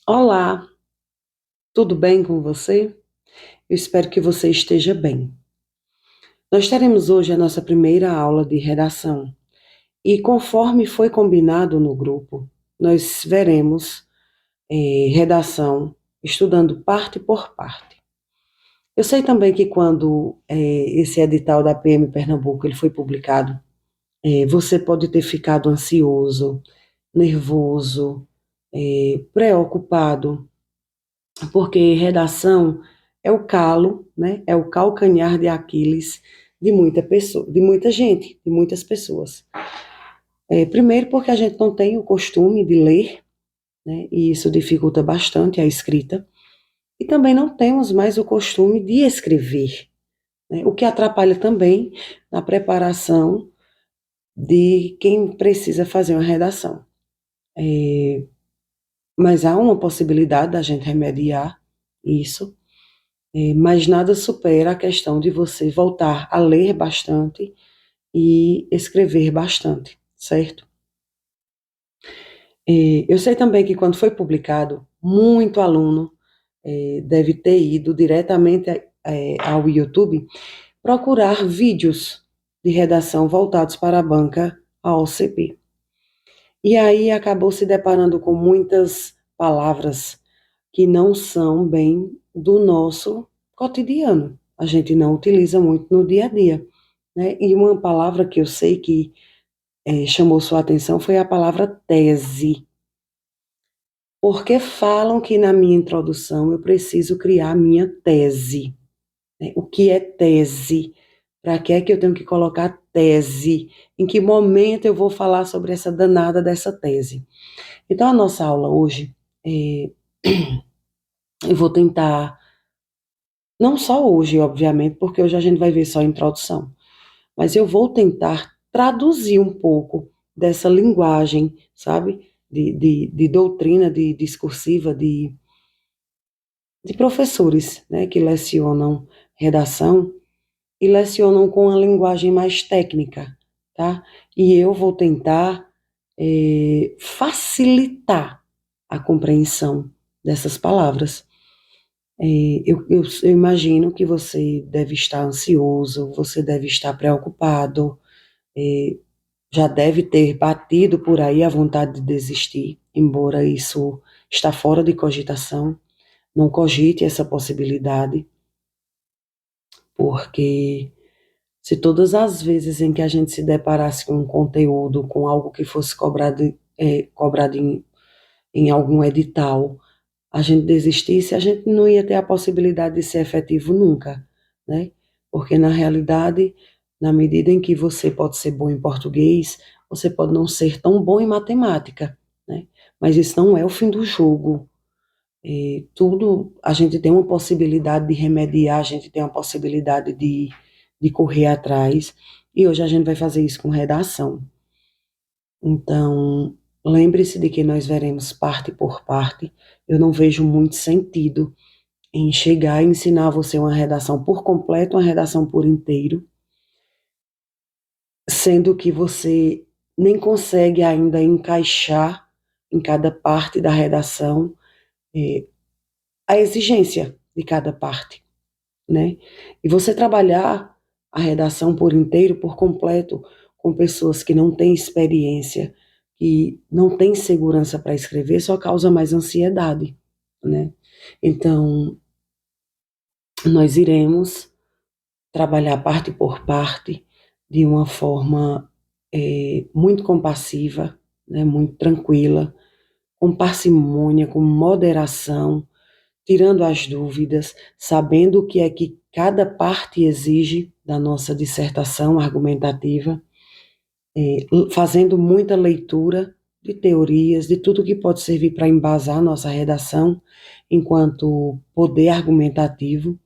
Olá, tudo bem com você? Eu espero que você esteja bem. Nós teremos hoje a nossa primeira aula de redação e, conforme foi combinado no grupo, nós veremos redação estudando parte por parte. Eu sei também que quando esse edital da PM Pernambuco ele foi publicado, você pode ter ficado ansioso, nervoso, preocupado, porque redação é o calo, né? É o calcanhar de Aquiles de muita pessoa, de muita gente, de muitas pessoas. Primeiro porque a gente não tem o costume de ler, né? E isso dificulta bastante a escrita. E também não temos mais o costume de escrever, né? O que atrapalha também na preparação de quem precisa fazer uma redação. Mas há uma possibilidade da gente remediar isso. Mas nada supera a questão de você voltar a ler bastante e escrever bastante, certo? Eu sei também que quando foi publicado, muito aluno deve ter ido diretamente ao YouTube procurar vídeos de redação voltados para a banca AOCP. E aí acabou se deparando com muitas palavras que não são bem do nosso cotidiano. A gente não utiliza muito no dia a dia, né? E uma palavra que eu sei que chamou sua atenção foi a palavra tese. Porque falam que na minha introdução eu preciso criar a minha tese, né? O que é tese? Para que é que eu tenho que colocar tese? Em que momento eu vou falar sobre essa danada dessa tese? Então, a nossa aula hoje, eu vou tentar, não só hoje, obviamente, porque hoje a gente vai ver só a introdução, mas eu vou tentar traduzir um pouco dessa linguagem, sabe? De doutrina, de discursiva, de professores, né, que lecionam redação e lecionam com a linguagem mais técnica, tá? E eu vou tentar facilitar a compreensão dessas palavras. Eu imagino que você deve estar ansioso, você deve estar preocupado, já deve ter batido por aí a vontade de desistir, embora isso está fora de cogitação. Não cogite essa possibilidade, porque se todas as vezes em que a gente se deparasse com um conteúdo, com algo que fosse cobrado em algum edital, a gente desistisse, a gente não ia ter a possibilidade de ser efetivo nunca, né? Porque na realidade, na medida em que você pode ser bom em português, você pode não ser tão bom em matemática, né? Mas isso não é o fim do jogo. Tudo a gente tem uma possibilidade de remediar, a gente tem uma possibilidade de correr atrás, e hoje a gente vai fazer isso com redação. Então, lembre-se de que nós veremos parte por parte. Eu não vejo muito sentido em chegar e ensinar você uma redação por completo, uma redação por inteiro, sendo que você nem consegue ainda encaixar em cada parte da redação a exigência de cada parte, né? E você trabalhar a redação por inteiro, por completo, com pessoas que não têm experiência, que não têm segurança para escrever, só causa mais ansiedade, né? Então, nós iremos trabalhar parte por parte de uma forma muito compassiva, né, muito tranquila, com parcimônia, com moderação, tirando as dúvidas, sabendo o que é que cada parte exige da nossa dissertação argumentativa, fazendo muita leitura de teorias, de tudo que pode servir para embasar nossa redação enquanto poder argumentativo.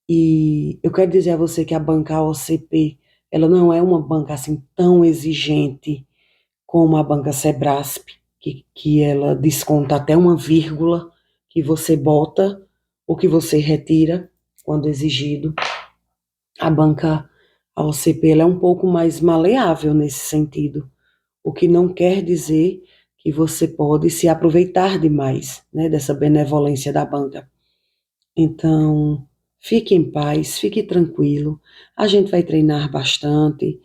E eu quero dizer a você que a banca OCP, ela não é uma banca assim tão exigente como a banca Sebrasp, que ela desconta até uma vírgula que você bota ou que você retira quando exigido. A banca OCP ela é um pouco mais maleável nesse sentido, o que não quer dizer que você pode se aproveitar demais, né, dessa benevolência da banca. Então, fique em paz, fique tranquilo, a gente vai treinar bastante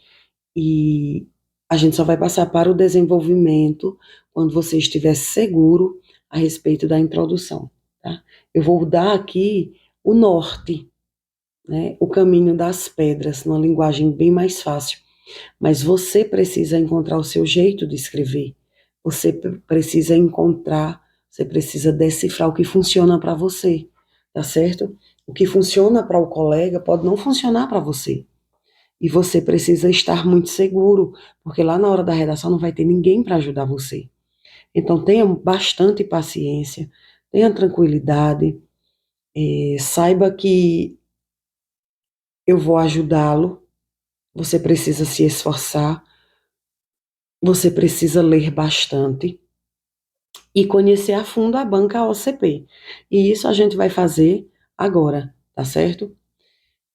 e a gente só vai passar para o desenvolvimento quando você estiver seguro a respeito da introdução, tá? Eu vou dar aqui o norte, né, o caminho das pedras, numa linguagem bem mais fácil, mas você precisa encontrar o seu jeito de escrever, você precisa encontrar, você precisa decifrar o que funciona para você, tá certo? O que funciona para o colega pode não funcionar para você. E você precisa estar muito seguro, porque lá na hora da redação não vai ter ninguém para ajudar você. Então tenha bastante paciência, tenha tranquilidade, saiba que eu vou ajudá-lo, você precisa se esforçar, você precisa ler bastante e conhecer a fundo a banca OCP. E isso a gente vai fazer agora, tá certo?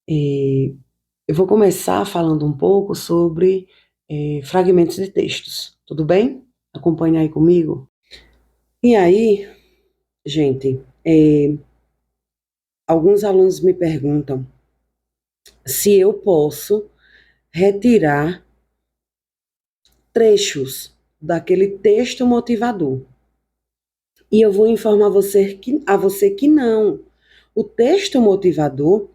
Eu vou começar falando um pouco sobre fragmentos de textos, tudo bem? Acompanha aí comigo. E aí, gente, alguns alunos me perguntam se eu posso retirar trechos daquele texto motivador. E eu vou informar a você que não. O texto motivador,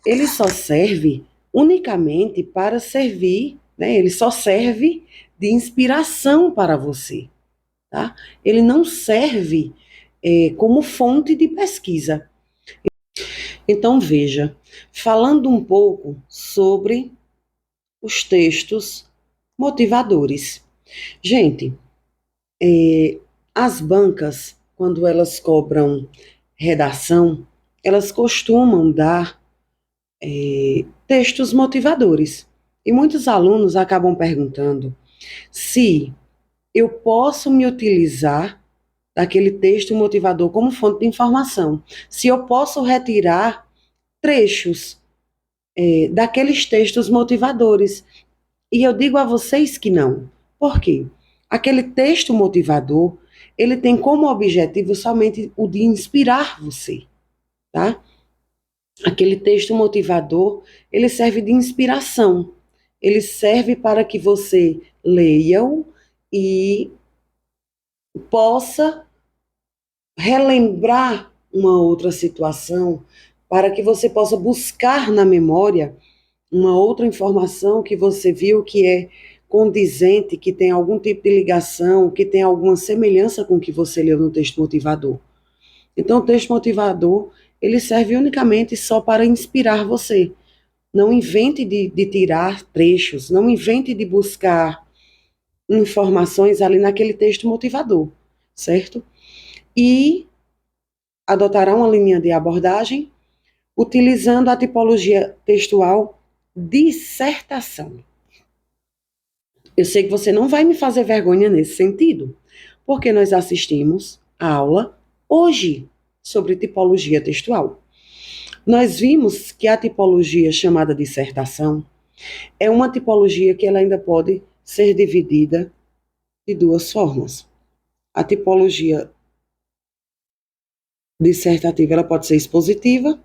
ele só serve unicamente para servir, né? Ele só serve de inspiração para você, tá? Ele não serve como fonte de pesquisa. Então, veja, falando um pouco sobre os textos motivadores. Gente, as bancas, quando elas cobram redação, elas costumam dar textos motivadores. E muitos alunos acabam perguntando se eu posso me utilizar daquele texto motivador como fonte de informação, se eu posso retirar trechos daqueles textos motivadores. E eu digo a vocês que não. Por quê? Aquele texto motivador, ele tem como objetivo somente o de inspirar você, tá? Aquele texto motivador, ele serve de inspiração. Ele serve para que você leia-o e possa relembrar uma outra situação, para que você possa buscar na memória uma outra informação que você viu que é condizente, que tem algum tipo de ligação, que tem alguma semelhança com o que você leu no texto motivador. Então, o texto motivador, ele serve unicamente só para inspirar você. Não invente de tirar trechos, não invente de buscar informações ali naquele texto motivador, certo? E adotará uma linha de abordagem utilizando a tipologia textual dissertação. Eu sei que você não vai me fazer vergonha nesse sentido, porque nós assistimos a aula hoje sobre tipologia textual. Nós vimos que a tipologia chamada dissertação é uma tipologia que ela ainda pode ser dividida de duas formas. A tipologia dissertativa ela pode ser expositiva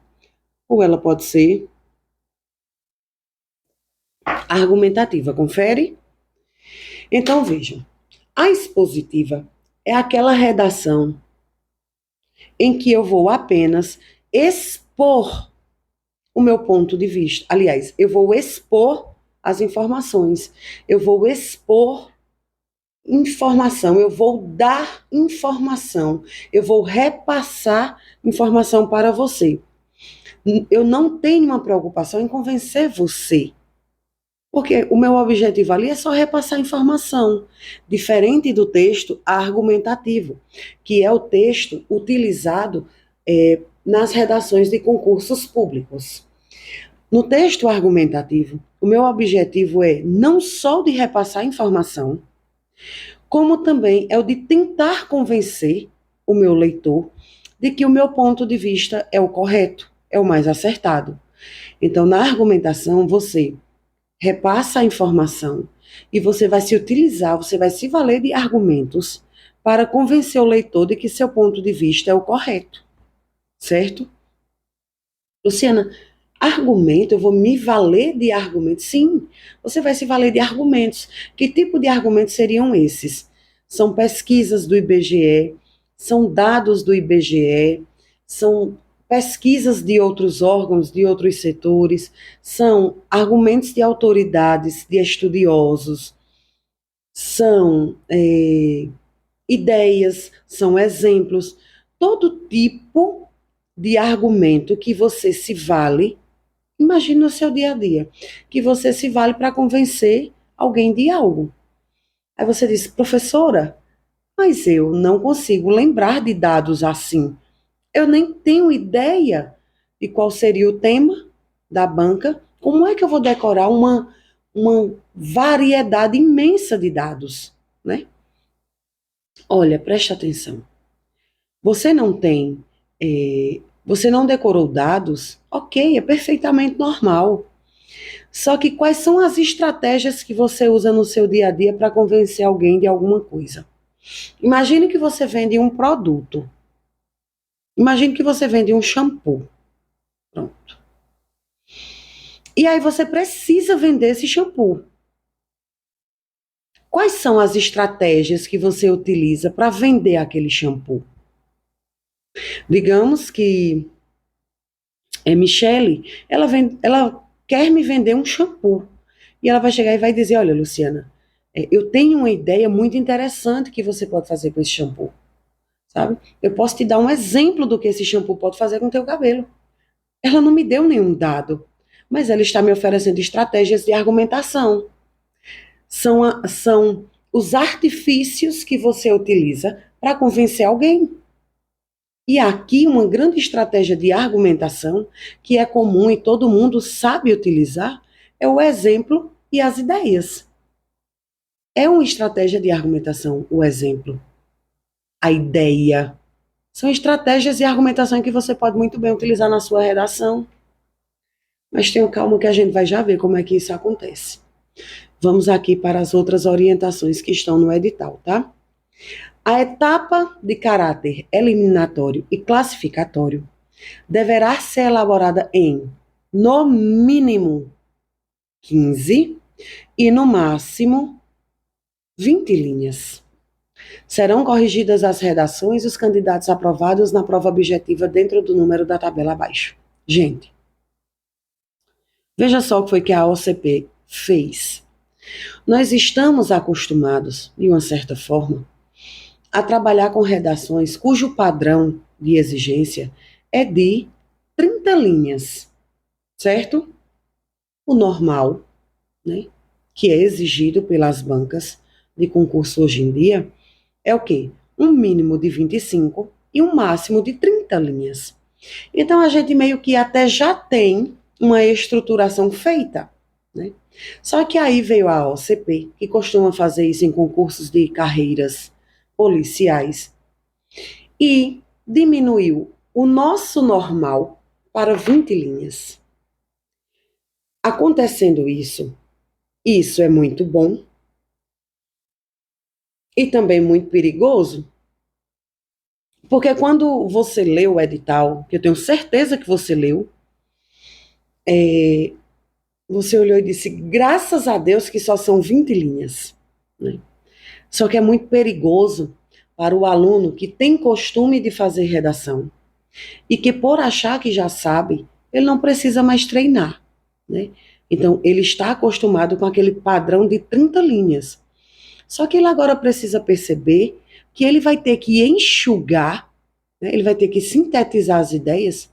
ou ela pode ser argumentativa. Confere? Então vejam, a expositiva é aquela redação em que eu vou apenas expor o meu ponto de vista. Aliás, eu vou expor as informações, eu vou expor informação, eu vou dar informação, eu vou repassar informação para você. Eu não tenho uma preocupação em convencer você, porque o meu objetivo ali é só repassar informação, diferente do texto argumentativo, que é o texto utilizado nas redações de concursos públicos. No texto argumentativo, o meu objetivo é não só de repassar informação, como também é o de tentar convencer o meu leitor de que o meu ponto de vista é o correto, é o mais acertado. Então, na argumentação, você repassa a informação e você vai se utilizar, você vai se valer de argumentos para convencer o leitor de que seu ponto de vista é o correto, certo? Luciana, argumento, eu vou me valer de argumentos? Sim, você vai se valer de argumentos. Que tipo de argumentos seriam esses? São pesquisas do IBGE, são dados do IBGE, são pesquisas de outros órgãos, de outros setores, são argumentos de autoridades, de estudiosos, são ideias, são exemplos, todo tipo de argumento que você se vale. Imagine no seu dia a dia, que você se vale para convencer alguém de algo. Aí você diz, professora, mas eu não consigo lembrar de dados assim. Eu nem tenho ideia de qual seria o tema da banca. Como é que eu vou decorar uma variedade imensa de dados, né? Olha, preste atenção. Você não tem, você não decorou dados? Ok, é perfeitamente normal. Só que quais são as estratégias que você usa no seu dia a dia para convencer alguém de alguma coisa? Imagine que você vende um produto. Imagine que você vende um shampoo. Pronto. E aí você precisa vender esse shampoo. Quais são as estratégias que você utiliza para vender aquele shampoo? Digamos que Michele, ela quer me vender um shampoo. E ela vai chegar e vai dizer, olha, Luciana, eu tenho uma ideia muito interessante que você pode fazer com esse shampoo, sabe? Eu posso te dar um exemplo do que esse shampoo pode fazer com o teu cabelo. Ela não me deu nenhum dado, mas ela está me oferecendo estratégias de argumentação. São os artifícios que você utiliza para convencer alguém. E aqui uma grande estratégia de argumentação, que é comum e todo mundo sabe utilizar, é o exemplo e as ideias. É uma estratégia de argumentação, o exemplo. A ideia. São estratégias de argumentação que você pode muito bem utilizar na sua redação. Mas tenha calma que a gente vai já ver como é que isso acontece. Vamos aqui para as outras orientações que estão no edital, tá? A etapa de caráter eliminatório e classificatório deverá ser elaborada em, no mínimo, 15 e, no máximo, 20 linhas. Serão corrigidas as redações dos candidatos aprovados na prova objetiva dentro do número da tabela abaixo. Gente, veja só o que foi que a OCP fez. Nós estamos acostumados, de uma certa forma, a trabalhar com redações cujo padrão de exigência é de 30 linhas, certo? O normal, né, que é exigido pelas bancas de concurso hoje em dia, é o quê? Um mínimo de 25 e um máximo de 30 linhas. Então, a gente meio que até já tem uma estruturação feita, né? Só que aí veio a OCP, que costuma fazer isso em concursos de carreiras policiais, e diminuiu o nosso normal para 20 linhas. Acontecendo isso é muito bom e também muito perigoso, porque quando você lê o edital, que eu tenho certeza que você leu, você olhou e disse, graças a Deus que só são 20 linhas, né? Só que é muito perigoso para o aluno que tem costume de fazer redação e que por achar que já sabe, ele não precisa mais treinar, né? Então, ele está acostumado com aquele padrão de 30 linhas. Só que ele agora precisa perceber que ele vai ter que enxugar, né? Ele vai ter que sintetizar as ideias,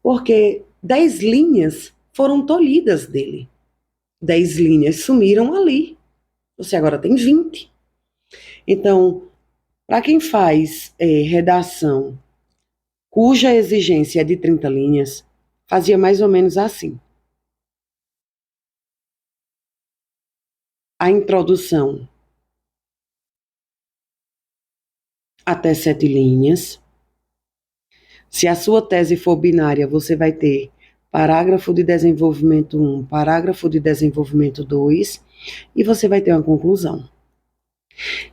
porque 10 linhas foram tolhidas dele. 10 linhas sumiram ali. Você agora tem 20. Então, para quem faz redação cuja exigência é de 30 linhas, fazia mais ou menos assim. A introdução até 7 linhas. Se a sua tese for binária, você vai ter parágrafo de desenvolvimento 1, parágrafo de desenvolvimento 2, e você vai ter uma conclusão.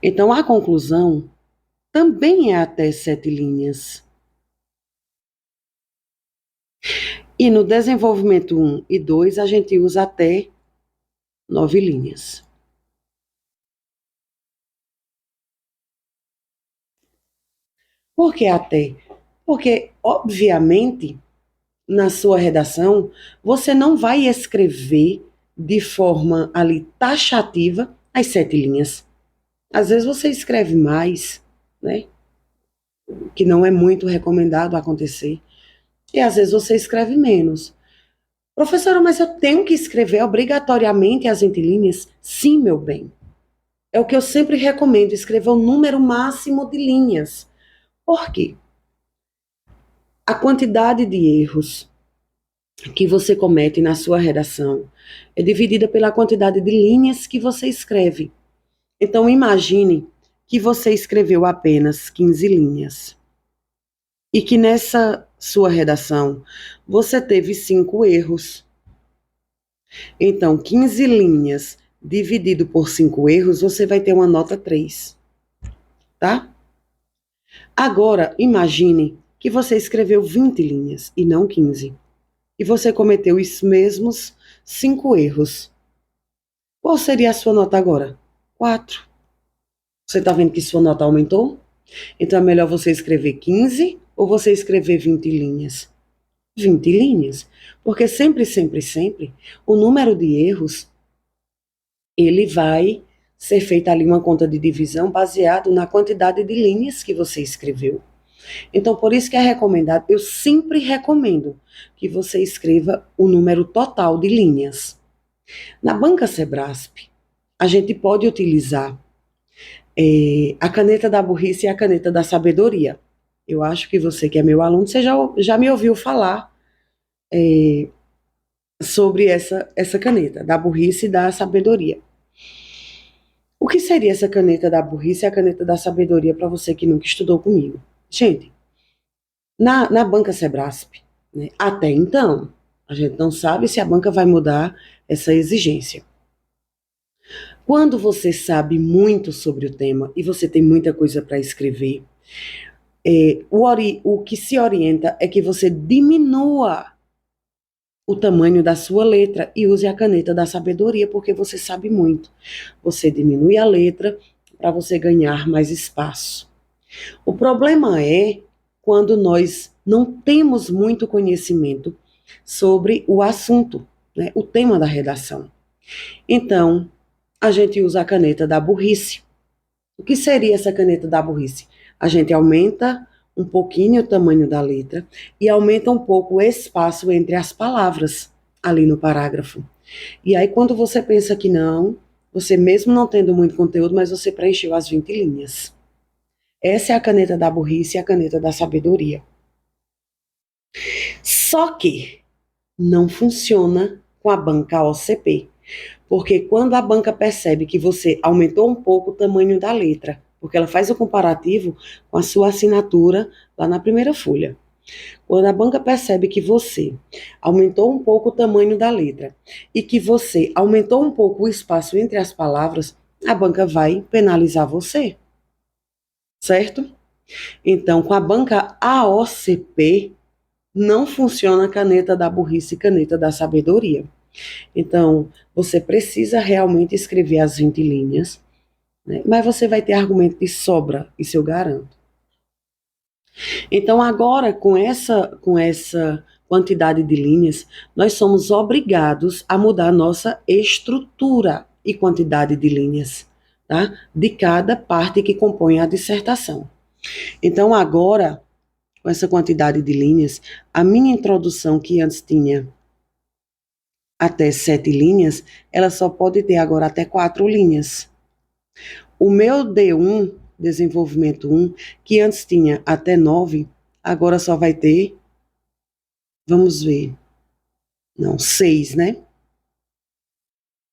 Então, a conclusão também é até 7 linhas. E no desenvolvimento 1 e 2, a gente usa até 9 linhas. Por que até? Porque, obviamente, na sua redação, você não vai escrever de forma ali taxativa as 7 linhas. Às vezes você escreve mais, né? Que não é muito recomendado acontecer. E às vezes você escreve menos. Professora, mas eu tenho que escrever obrigatoriamente as entrelinhas? Sim, meu bem. É o que eu sempre recomendo, escrever o número máximo de linhas. Por quê? A quantidade de erros que você comete na sua redação é dividida pela quantidade de linhas que você escreve. Então, imagine que você escreveu apenas 15 linhas e que nessa sua redação você teve 5 erros. Então, 15 linhas dividido por 5 erros, você vai ter uma nota 3, tá? Agora, imagine que você escreveu 20 linhas e não 15. E você cometeu os mesmos 5 erros. Qual seria a sua nota agora? 4. Você está vendo que sua nota aumentou? Então é melhor você escrever 15 ou você escrever 20 linhas? 20 linhas. Porque sempre, sempre, sempre, o número de erros, ele vai ser feita ali uma conta de divisão baseado na quantidade de linhas que você escreveu. Então, por isso que é recomendado, eu sempre recomendo que você escreva o número total de linhas. Na banca Sebrasp, a gente pode utilizar a caneta da burrice e a caneta da sabedoria. Eu acho que você que é meu aluno, você já me ouviu falar sobre essa caneta, da burrice e da sabedoria. O que seria essa caneta da burrice e a caneta da sabedoria para você que nunca estudou comigo? Gente, na banca Sebrasp, né, até então, a gente não sabe se a banca vai mudar essa exigência. Quando você sabe muito sobre o tema e você tem muita coisa para escrever, o que se orienta é que você diminua o tamanho da sua letra e use a caneta da sabedoria, porque você sabe muito. Você diminui a letra para você ganhar mais espaço. O problema é quando nós não temos muito conhecimento sobre o assunto, né, o tema da redação. Então, a gente usa a caneta da burrice. O que seria essa caneta da burrice? A gente aumenta um pouquinho o tamanho da letra e aumenta um pouco o espaço entre as palavras ali no parágrafo. E aí, quando você pensa que não, você mesmo não tendo muito conteúdo, mas você preencheu as 20 linhas. Essa é a caneta da burrice e a caneta da sabedoria. Só que não funciona com a banca OCP. Porque quando a banca percebe que você aumentou um pouco o tamanho da letra, porque ela faz o comparativo com a sua assinatura lá na primeira folha. Quando a banca percebe que você aumentou um pouco o tamanho da letra e que você aumentou um pouco o espaço entre as palavras, a banca vai penalizar você, certo? Então, com a banca AOCP, não funciona a caneta da burrice e caneta da sabedoria. Então, você precisa realmente escrever as 20 linhas, né? Mas você vai ter argumento de sobra, isso eu garanto. Então, agora, com essa quantidade de linhas, nós somos obrigados a mudar nossa estrutura e quantidade de linhas, tá? De cada parte que compõe a dissertação. Então, agora, com essa quantidade de linhas, a minha introdução, que antes tinha até 7 linhas, ela só pode ter agora até 4 linhas. O meu D1, desenvolvimento 1, que antes tinha até 9, agora só vai ter, vamos ver, não, 6, né?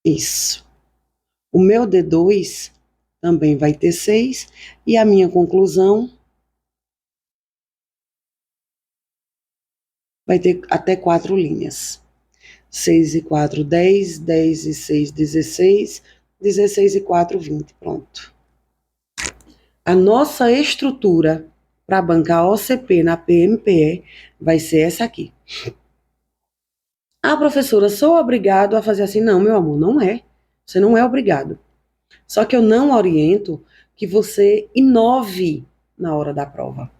Isso. O meu D2 também vai ter 6, e a minha conclusão vai ter até 4 linhas. 6 e 4, 10, 10 e 6, 16, 16 e 4, 20, pronto. A nossa estrutura para bancar OCP na PMPE vai ser essa aqui. Ah, professora, sou obrigado a fazer assim? Não, meu amor, não é. Você não é obrigado. Só que eu não oriento que você inove na hora da prova.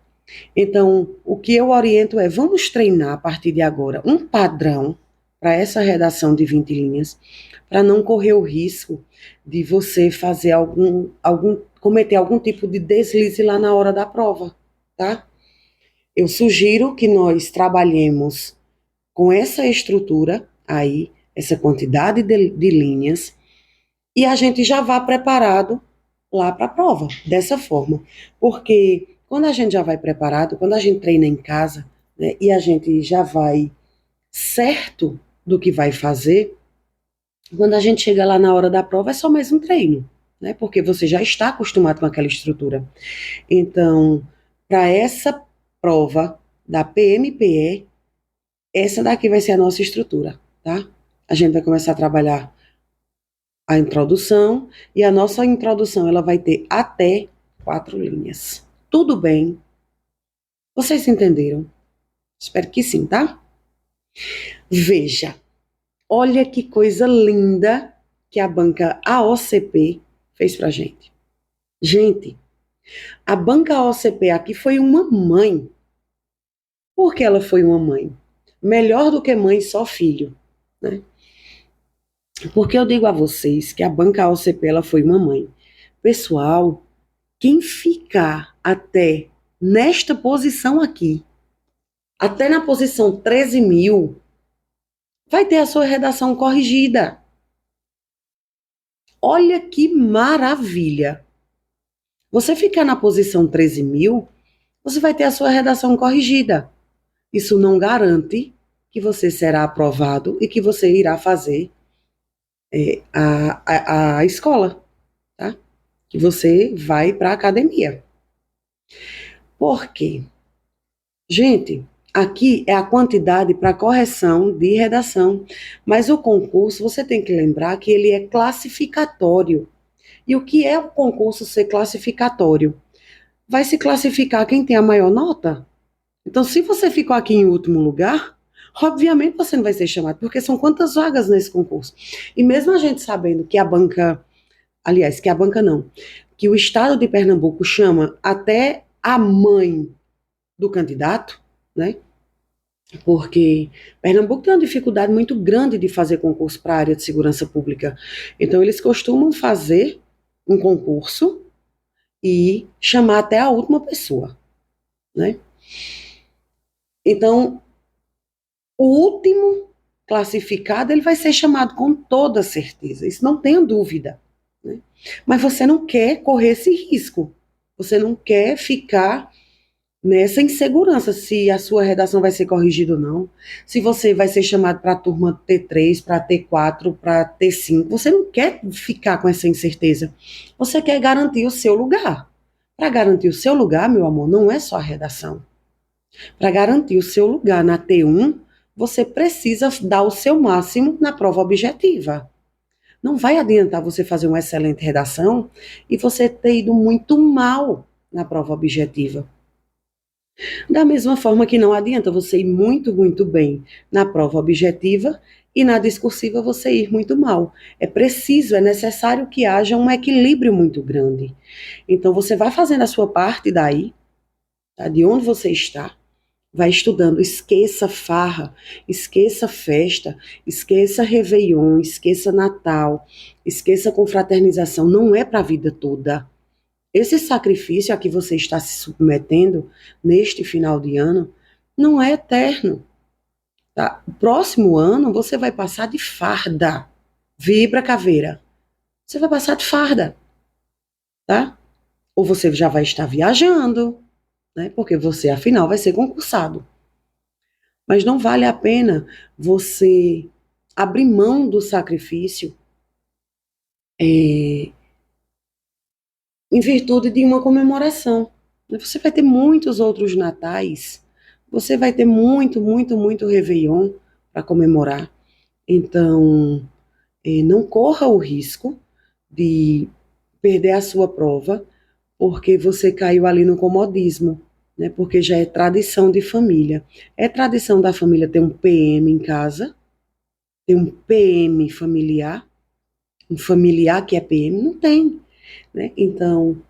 Então, o que eu oriento é, vamos treinar a partir de agora um padrão para essa redação de 20 linhas, para não correr o risco de você fazer cometer algum tipo de deslize lá na hora da prova, tá? Eu sugiro que nós trabalhemos com essa estrutura aí, essa quantidade de linhas, e a gente já vá preparado lá para a prova, dessa forma. Porque quando a gente já vai preparado, quando a gente treina em casa, né, e a gente já vai certo do que vai fazer, quando a gente chega lá na hora da prova é só mais um treino, né? Porque você já está acostumado com aquela estrutura. Então, para essa prova da PMPE, essa daqui vai ser a nossa estrutura, tá? A gente vai começar a trabalhar a introdução, e a nossa introdução ela vai ter até 4 linhas. Tudo bem? Vocês entenderam? Espero que sim, tá? Veja, olha que coisa linda que a banca AOCP fez pra gente. Gente, a banca AOCP aqui foi uma mãe. Por que ela foi uma mãe? Melhor do que mãe, só filho, né? Porque eu digo a vocês que a banca AOCP ela foi uma mãe. Pessoal, quem ficar até nesta posição aqui, até na posição 13.000, vai ter a sua redação corrigida. Olha que maravilha! Você ficar na posição 13.000, você vai ter a sua redação corrigida. Isso não garante que você será aprovado e que você irá fazer a escola, tá? Que você vai para a academia. Por quê? Gente, aqui é a quantidade para correção de redação, mas o concurso, você tem que lembrar que ele é classificatório. E o que é o concurso ser classificatório? Vai se classificar quem tem a maior nota? Então, se você ficou aqui em último lugar, obviamente você não vai ser chamado, porque são quantas vagas nesse concurso? E mesmo a gente sabendo que a banca, aliás, que a banca não, que o estado de Pernambuco chama até a mãe do candidato, né? Porque Pernambuco tem uma dificuldade muito grande de fazer concurso para a área de segurança pública. Então, eles costumam fazer um concurso e chamar até a última pessoa, né? Então, o último classificado, ele vai ser chamado com toda certeza, isso não tenha dúvida, né? Mas você não quer correr esse risco, você não quer ficar nessa insegurança se a sua redação vai ser corrigida ou não, se você vai ser chamado para a turma T3, para T4, para T5, você não quer ficar com essa incerteza, você quer garantir o seu lugar. Para garantir o seu lugar, meu amor, não é só a redação. Para garantir o seu lugar na T1, você precisa dar o seu máximo na prova objetiva. Não vai adiantar você fazer uma excelente redação e você ter ido muito mal na prova objetiva. Da mesma forma que não adianta você ir muito, muito bem na prova objetiva e na discursiva você ir muito mal. É preciso, é necessário que haja um equilíbrio muito grande. Então você vai fazendo a sua parte daí, tá? De onde você está, vai estudando, esqueça farra, esqueça festa, esqueça Réveillon, esqueça Natal, esqueça confraternização, não é para a vida toda. Esse sacrifício a que você está se submetendo neste final de ano não é eterno. Tá? O próximo ano você vai passar de farda. Vibra, caveira. Você vai passar de farda, tá? Ou você já vai estar viajando, né? Porque você, afinal, vai ser concursado. Mas não vale a pena você abrir mão do sacrifício em virtude de uma comemoração. Você vai ter muitos outros natais, você vai ter muito, muito, muito Réveillon para comemorar. Então, não corra o risco de perder a sua prova porque você caiu ali no comodismo, né? Porque já é tradição de família. É tradição da família ter um PM em casa, ter um PM familiar, um familiar que é PM, não tem, né? Então,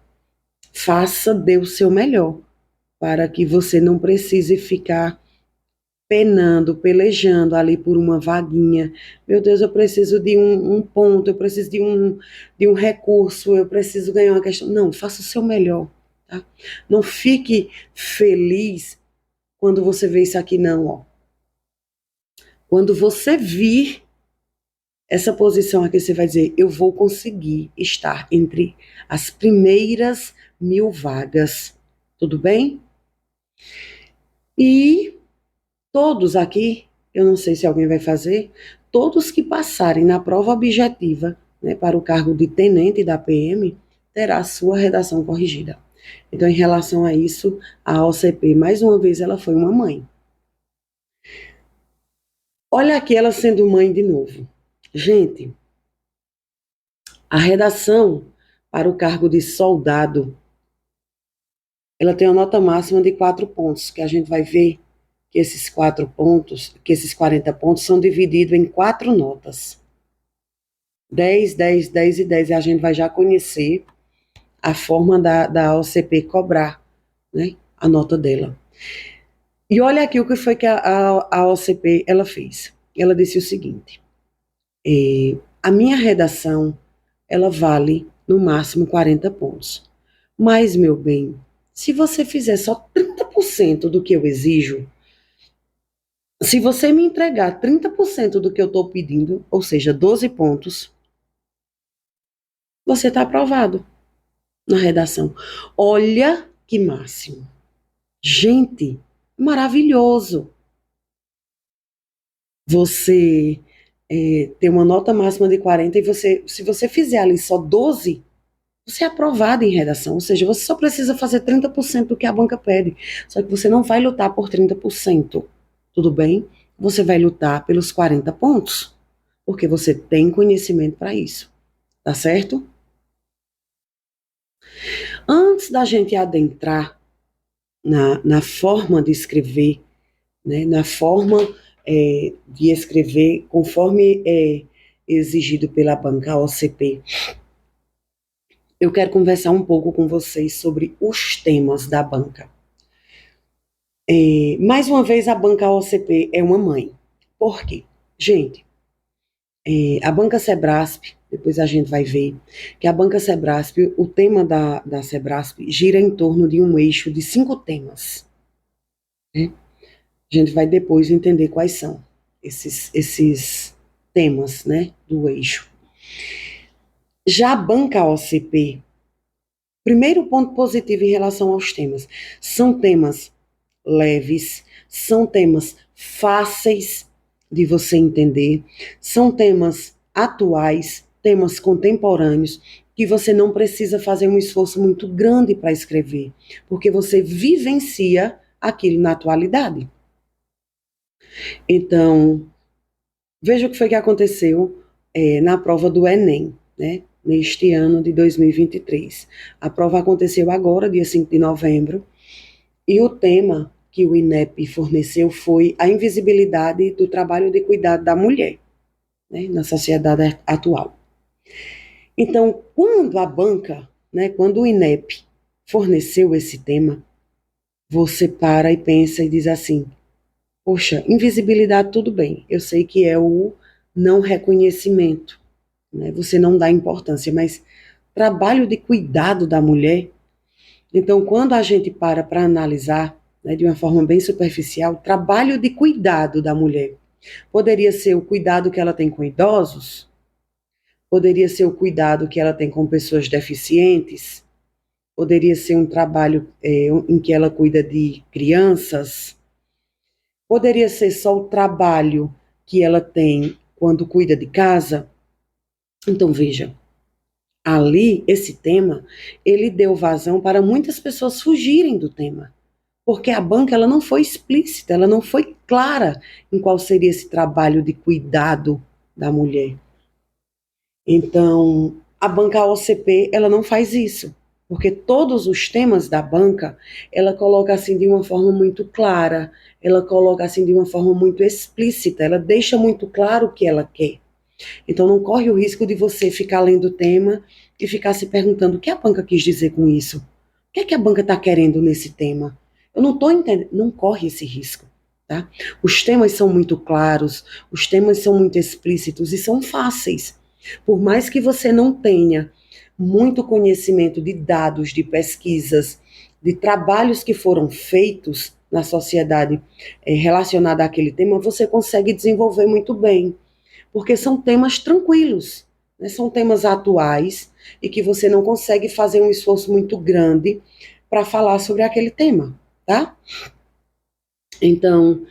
faça, dê o seu melhor, para que você não precise ficar penando, pelejando ali por uma vaguinha. Meu Deus, eu preciso de um ponto, eu preciso de um recurso, eu preciso ganhar uma questão. Não, faça o seu melhor. Tá? Não fique feliz quando você vê isso aqui, não. Ó. Quando você vir essa posição aqui, você vai dizer: eu vou conseguir estar entre as primeiras 1.000 vagas. Tudo bem? E todos aqui, eu não sei se alguém vai fazer, todos que passarem na prova objetiva, né, para o cargo de tenente da PM, terá a sua redação corrigida. Então, em relação a isso, a OCP, mais uma vez, ela foi uma mãe. Olha aqui ela sendo mãe de novo. Gente, a redação para o cargo de soldado, ela tem uma nota máxima de 4 pontos, que a gente vai ver que esses 4 pontos, que esses 40 pontos são divididos em 4 notas. 10, 10, 10 e 10. E a gente vai já conhecer a forma da OCP cobrar, né, a nota dela. E olha aqui o que foi que a OCP ela fez. Ela disse o seguinte: a minha redação ela vale no máximo 40 pontos. Mas, meu bem, se você fizer só 30% do que eu exijo, se você me entregar 30% do que eu estou pedindo, ou seja, 12 pontos, você está aprovado na redação. Olha que máximo. Gente, maravilhoso. Você ter uma nota máxima de 40 e você, se você fizer ali só 12, você é aprovado em redação. Ou seja, você só precisa fazer 30% do que a banca pede. Só que você não vai lutar por 30%. Tudo bem? Você vai lutar pelos 40 pontos. Porque você tem conhecimento para isso. Tá certo? Antes da gente adentrar na forma de escrever, né, na forma de escrever conforme é exigido pela banca OCP, eu quero conversar um pouco com vocês sobre os temas da banca. Mais uma vez, a banca OCP é uma mãe. Por quê? Gente, a banca Sebrasp, depois a gente vai ver que a banca Sebrasp, o tema da Sebrasp gira em torno de um eixo de 5 temas. Né? A gente vai depois entender quais são esses temas, né, do eixo. Já a banca OCP, primeiro ponto positivo em relação aos temas, são temas leves, são temas fáceis de você entender, são temas atuais, temas contemporâneos, que você não precisa fazer um esforço muito grande para escrever, porque você vivencia aquilo na atualidade. Então, veja o que foi que aconteceu na prova do Enem, né? Neste ano de 2023. A prova aconteceu agora, dia 5 de novembro, e o tema que o INEP forneceu foi a invisibilidade do trabalho de cuidado da mulher, né, na sociedade atual. Então, quando a banca, né, quando o INEP forneceu esse tema, você para e pensa e diz assim: poxa, invisibilidade tudo bem, eu sei que é o não reconhecimento, né, você não dá importância, mas trabalho de cuidado da mulher. Então, quando a gente para analisar, né, de uma forma bem superficial, trabalho de cuidado da mulher, poderia ser o cuidado que ela tem com idosos, poderia ser o cuidado que ela tem com pessoas deficientes, poderia ser um trabalho em que ela cuida de crianças, poderia ser só o trabalho que ela tem quando cuida de casa. Então, veja, ali, esse tema, ele deu vazão para muitas pessoas fugirem do tema, porque a banca ela não foi explícita, ela não foi clara em qual seria esse trabalho de cuidado da mulher. Então, a banca OCP, ela não faz isso, porque todos os temas da banca, ela coloca assim de uma forma muito clara, ela coloca assim de uma forma muito explícita, ela deixa muito claro o que ela quer. Então não corre o risco de você ficar lendo o tema e ficar se perguntando o que a banca quis dizer com isso? O que é que a banca está querendo nesse tema? Eu não estou entendendo, não corre esse risco. Tá? Os temas são muito claros, os temas são muito explícitos e são fáceis. Por mais que você não tenha muito conhecimento de dados, de pesquisas, de trabalhos que foram feitos na sociedade relacionada àquele tema, você consegue desenvolver muito bem, porque são temas tranquilos, né? São temas atuais e que você não consegue fazer um esforço muito grande para falar sobre aquele tema, tá? Então,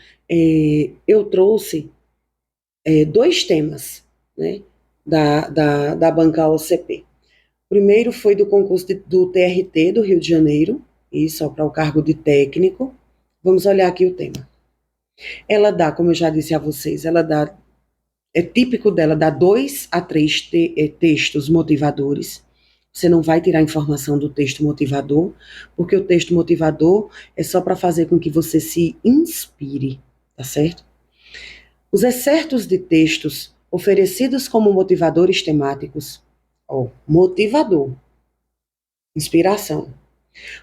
eu trouxe dois temas, né, da banca OCP. O primeiro foi do concurso do TRT do Rio de Janeiro, isso para o cargo de técnico. Vamos olhar aqui o tema. Ela dá, como eu já disse a vocês, ela dá, é típico dela dar 2 a 3 textos motivadores. Você não vai tirar informação do texto motivador, porque o texto motivador é só para fazer com que você se inspire, tá certo? Os excertos de textos oferecidos como motivadores temáticos, motivador, inspiração,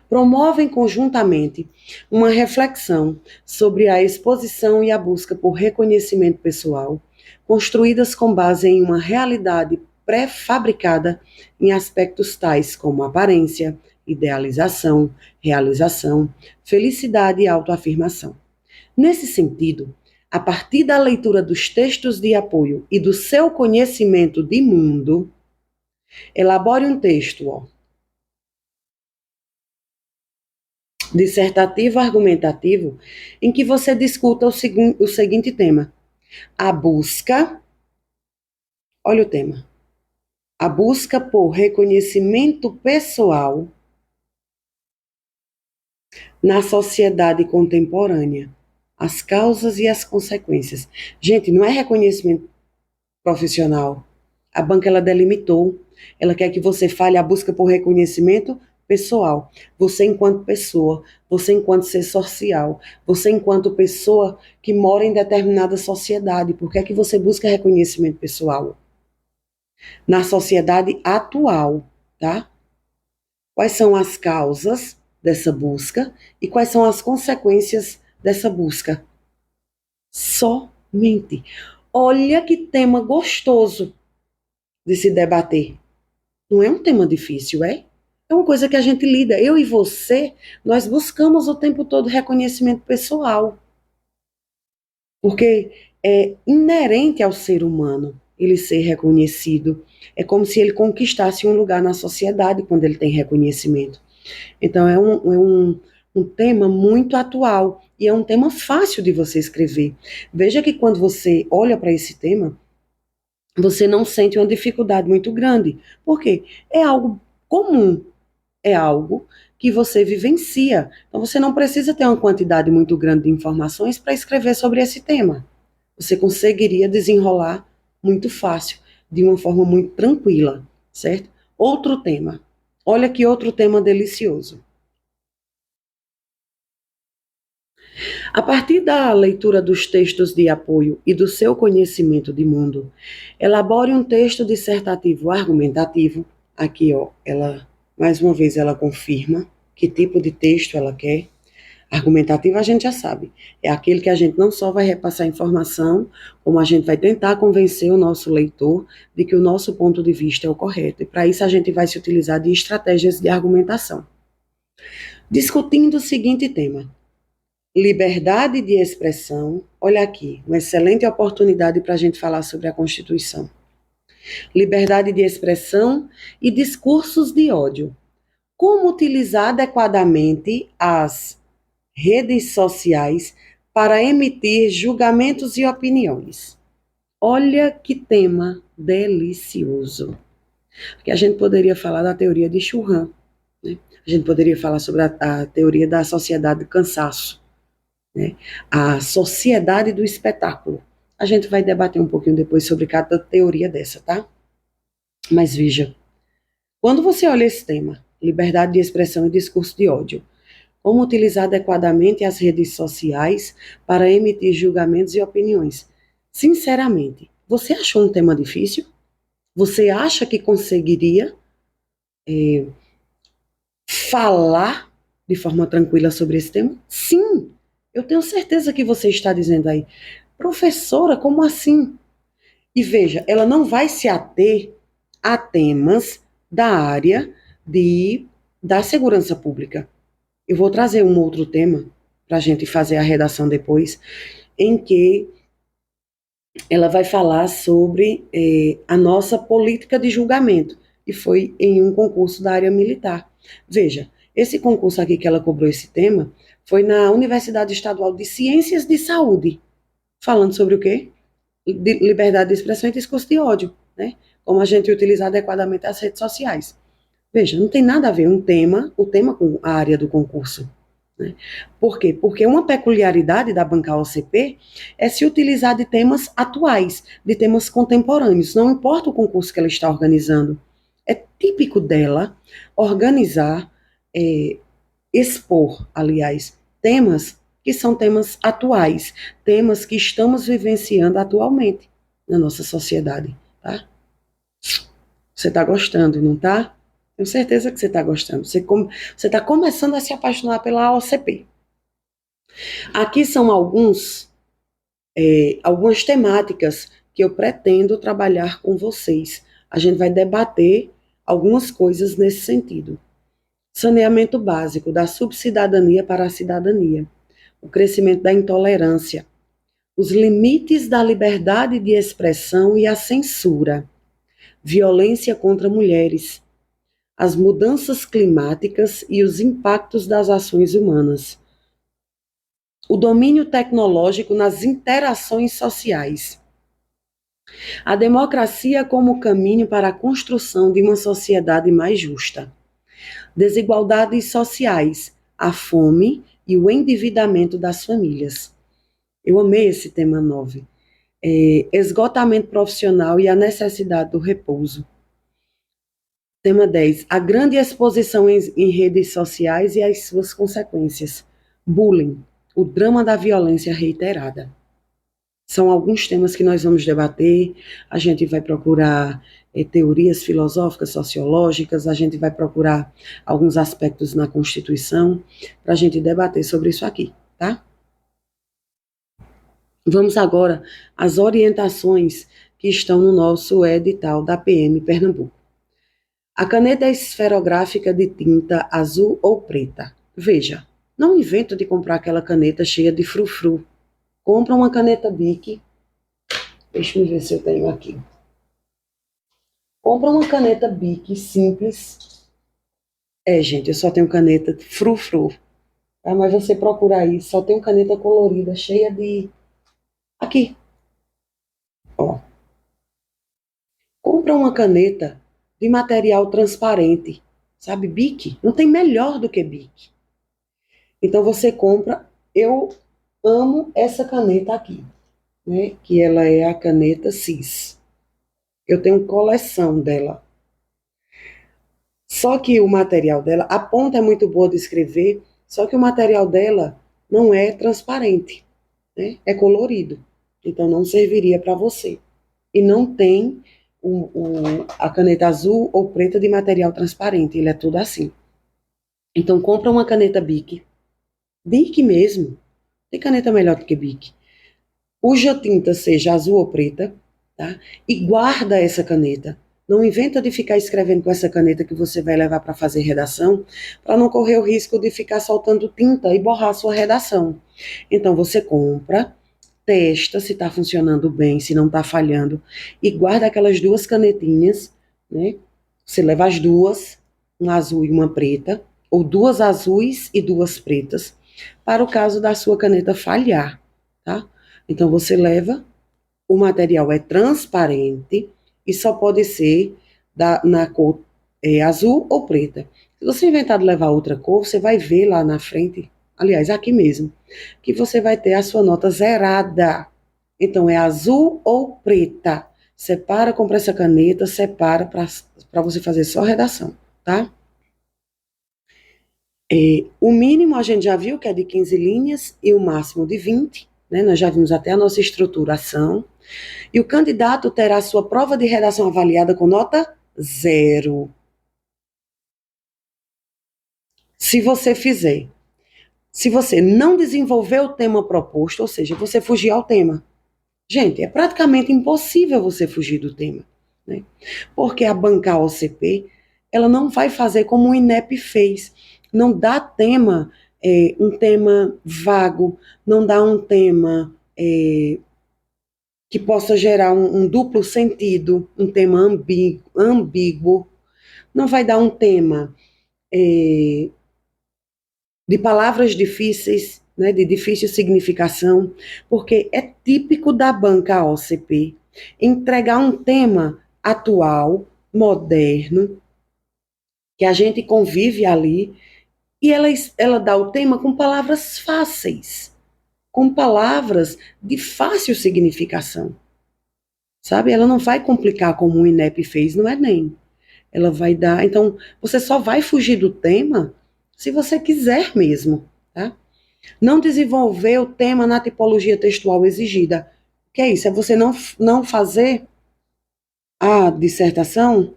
promovem conjuntamente uma reflexão sobre a exposição e a busca por reconhecimento pessoal, construídas com base em uma realidade pré-fabricada em aspectos tais como aparência, idealização, realização, felicidade e autoafirmação. Nesse sentido, a partir da leitura dos textos de apoio e do seu conhecimento de mundo, elabore um texto, dissertativo argumentativo, em que você discuta o seguinte tema: a busca, olha o tema, a busca por reconhecimento pessoal na sociedade contemporânea, as causas e as consequências. Gente, não é reconhecimento profissional. A banca ela delimitou, ela quer que você fale a busca por reconhecimento pessoal. Você enquanto pessoa, você enquanto ser social, você enquanto pessoa que mora em determinada sociedade. Por que é que você busca reconhecimento pessoal? Na sociedade atual, tá? Quais são as causas dessa busca e quais são as consequências dessa busca? Somente. Olha que tema gostoso de se debater. Não é um tema difícil, é? É uma coisa que a gente lida. Eu e você, nós buscamos o tempo todo reconhecimento pessoal. Porque é inerente ao ser humano ele ser reconhecido. É como se ele conquistasse um lugar na sociedade quando ele tem reconhecimento. Então, um tema muito atual e é um tema fácil de você escrever. Veja que quando você olha para esse tema, você não sente uma dificuldade muito grande. Por quê? É algo comum, é algo que você vivencia. Então você não precisa ter uma quantidade muito grande de informações para escrever sobre esse tema. Você conseguiria desenrolar muito fácil, de uma forma muito tranquila, certo? Outro tema. Olha que outro tema delicioso. A partir da leitura dos textos de apoio e do seu conhecimento de mundo, elabore um texto dissertativo argumentativo. Aqui, ela, mais uma vez, ela confirma que tipo de texto ela quer. Argumentativo a gente já sabe. É aquele que a gente não só vai repassar informação, como a gente vai tentar convencer o nosso leitor de que o nosso ponto de vista é o correto. E para isso a gente vai se utilizar de estratégias de argumentação. Discutindo o seguinte tema: liberdade de expressão. Olha aqui, uma excelente oportunidade para a gente falar sobre a Constituição. Liberdade de expressão e discursos de ódio. Como utilizar adequadamente as redes sociais para emitir julgamentos e opiniões? Olha que tema delicioso. Porque a gente poderia falar da teoria de Churran, né? A gente poderia falar sobre a teoria da sociedade do cansaço, né? A sociedade do espetáculo. A gente vai debater um pouquinho depois sobre cada teoria dessa, tá? Mas veja, quando você olha esse tema, liberdade de expressão e discurso de ódio. Como utilizar adequadamente as redes sociais para emitir julgamentos e opiniões. Sinceramente, você achou um tema difícil? Você acha que conseguiria falar de forma tranquila sobre esse tema? Sim, eu tenho certeza que você está dizendo aí. Professora, como assim? E veja, ela não vai se ater a temas da área da segurança pública. Eu vou trazer um outro tema para a gente fazer a redação depois, em que ela vai falar sobre a nossa política de julgamento, que foi em um concurso da área militar. Veja, esse concurso aqui que ela cobrou esse tema foi na Universidade Estadual de Ciências de Saúde, falando sobre o quê? De liberdade de expressão e discurso de ódio, né? Como a gente utilizar adequadamente as redes sociais. Veja, não tem nada a ver o tema com a área do concurso. Né? Por quê? Porque uma peculiaridade da banca OCP é se utilizar de temas atuais, de temas contemporâneos, não importa o concurso que ela está organizando. É típico dela organizar, expor, aliás, temas que são temas atuais, temas que estamos vivenciando atualmente na nossa sociedade, tá? Você está gostando, não está? Tenho certeza que você está gostando. Você está começando a se apaixonar pela OCP. Aqui são algumas temáticas que eu pretendo trabalhar com vocês. A gente vai debater algumas coisas nesse sentido. Saneamento básico, da subcidadania para a cidadania. O crescimento da intolerância. Os limites da liberdade de expressão e a censura. Violência contra mulheres. As mudanças climáticas e os impactos das ações humanas. O domínio tecnológico nas interações sociais. A democracia como caminho para a construção de uma sociedade mais justa. Desigualdades sociais, a fome e o endividamento das famílias. Eu amei esse tema 9. Esgotamento profissional e a necessidade do repouso. Tema 10. A grande exposição em redes sociais e as suas consequências. Bullying, o drama da violência reiterada. São alguns temas que nós vamos debater. A gente vai procurar teorias filosóficas, sociológicas, a gente vai procurar alguns aspectos na Constituição para a gente debater sobre isso aqui, tá? Vamos agora às orientações que estão no nosso edital da PM Pernambuco. A caneta esferográfica de tinta azul ou preta. Veja, não inventa de comprar aquela caneta cheia de frufru. Compra uma caneta Bic. Deixa eu ver se eu tenho aqui. Compra uma caneta Bic simples. Gente, eu só tenho caneta frufru. Tá? Mas você procura aí, só tem caneta colorida, cheia de... Aqui. Ó. Compra uma caneta de material transparente. Sabe, Bic? Não tem melhor do que Bic. Então você compra... Eu amo essa caneta aqui, né? Que ela é a caneta Cis. Eu tenho coleção dela. Só que o material dela, a ponta é muito boa de escrever, só que o material dela não é transparente, né? É colorido. Então não serviria para você. E não tem a caneta azul ou preta de material transparente, ele é tudo assim. Então compra uma caneta Bic. Bic mesmo. Tem caneta melhor do que Bic. Cuja tinta seja azul ou preta, tá? E guarda essa caneta. Não inventa de ficar escrevendo com essa caneta que você vai levar para fazer redação, para não correr o risco de ficar soltando tinta e borrar a sua redação. Então você compra, testa se está funcionando bem, se não está falhando, e guarda aquelas duas canetinhas, né? Você leva as duas, uma azul e uma preta, ou duas azuis e duas pretas, para o caso da sua caneta falhar, tá? Então você leva, o material é transparente e só pode ser na cor azul ou preta. Se você inventar de levar outra cor, você vai ver lá na frente, aliás, aqui mesmo, que você vai ter a sua nota zerada. Então é azul ou preta. Separa, compra essa caneta, separa para você fazer só redação, tá? O mínimo a gente já viu que é de 15 linhas e o máximo de 20, né? Nós já vimos até a nossa estruturação. E o candidato terá sua prova de redação avaliada com nota 0. Se você fizer. Se você não desenvolver o tema proposto, ou seja, você fugir ao tema. Gente, é praticamente impossível você fugir do tema, né? Porque a banca OCP, ela não vai fazer como o INEP fez. Não dá tema, um tema vago, não dá um tema que possa gerar um duplo sentido, um tema ambíguo. Não vai dar um tema de palavras difíceis, né, de difícil significação, porque é típico da banca OCP entregar um tema atual, moderno, que a gente convive ali, e ela dá o tema com palavras fáceis, com palavras de fácil significação, sabe? Ela não vai complicar como o INEP fez no Enem. Ela vai dar. Então, você só vai fugir do tema se você quiser mesmo, tá? Não desenvolver o tema na tipologia textual exigida. O que é isso? É você não fazer a dissertação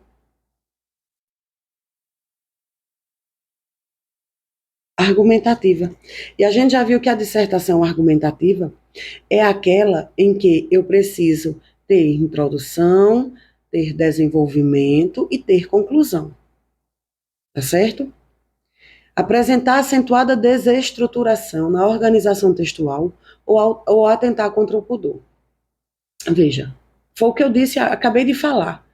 argumentativa. E a gente já viu que a dissertação argumentativa é aquela em que eu preciso ter introdução, ter desenvolvimento e ter conclusão. Tá certo? Apresentar acentuada desestruturação na organização textual ou atentar contra o pudor. Veja, foi o que eu disse, acabei de falar.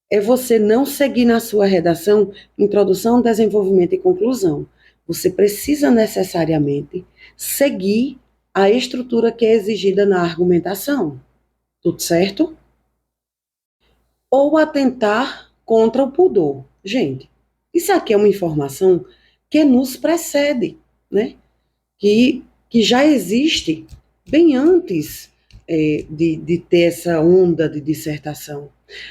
É você não seguir na sua redação introdução, desenvolvimento e conclusão. Você precisa necessariamente seguir a estrutura que é exigida na argumentação. Tudo certo? Ou atentar contra o pudor. Gente, isso aqui é uma informação que nos precede, né? Que já existe bem antes de ter essa onda de dissertação.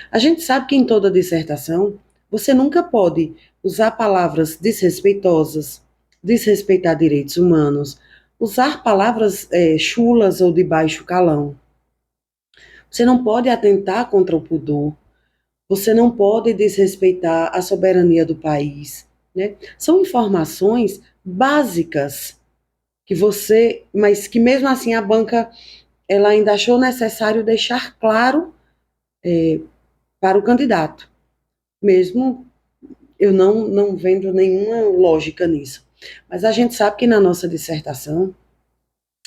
A gente sabe que em toda dissertação você nunca pode usar palavras desrespeitosas, desrespeitar direitos humanos, usar palavras chulas ou de baixo calão. Você não pode atentar contra o pudor, você não pode desrespeitar a soberania do país, né? São informações básicas que você, mas que mesmo assim a banca ela ainda achou necessário deixar claro para o candidato, mesmo eu não vendo nenhuma lógica nisso. Mas a gente sabe que na nossa dissertação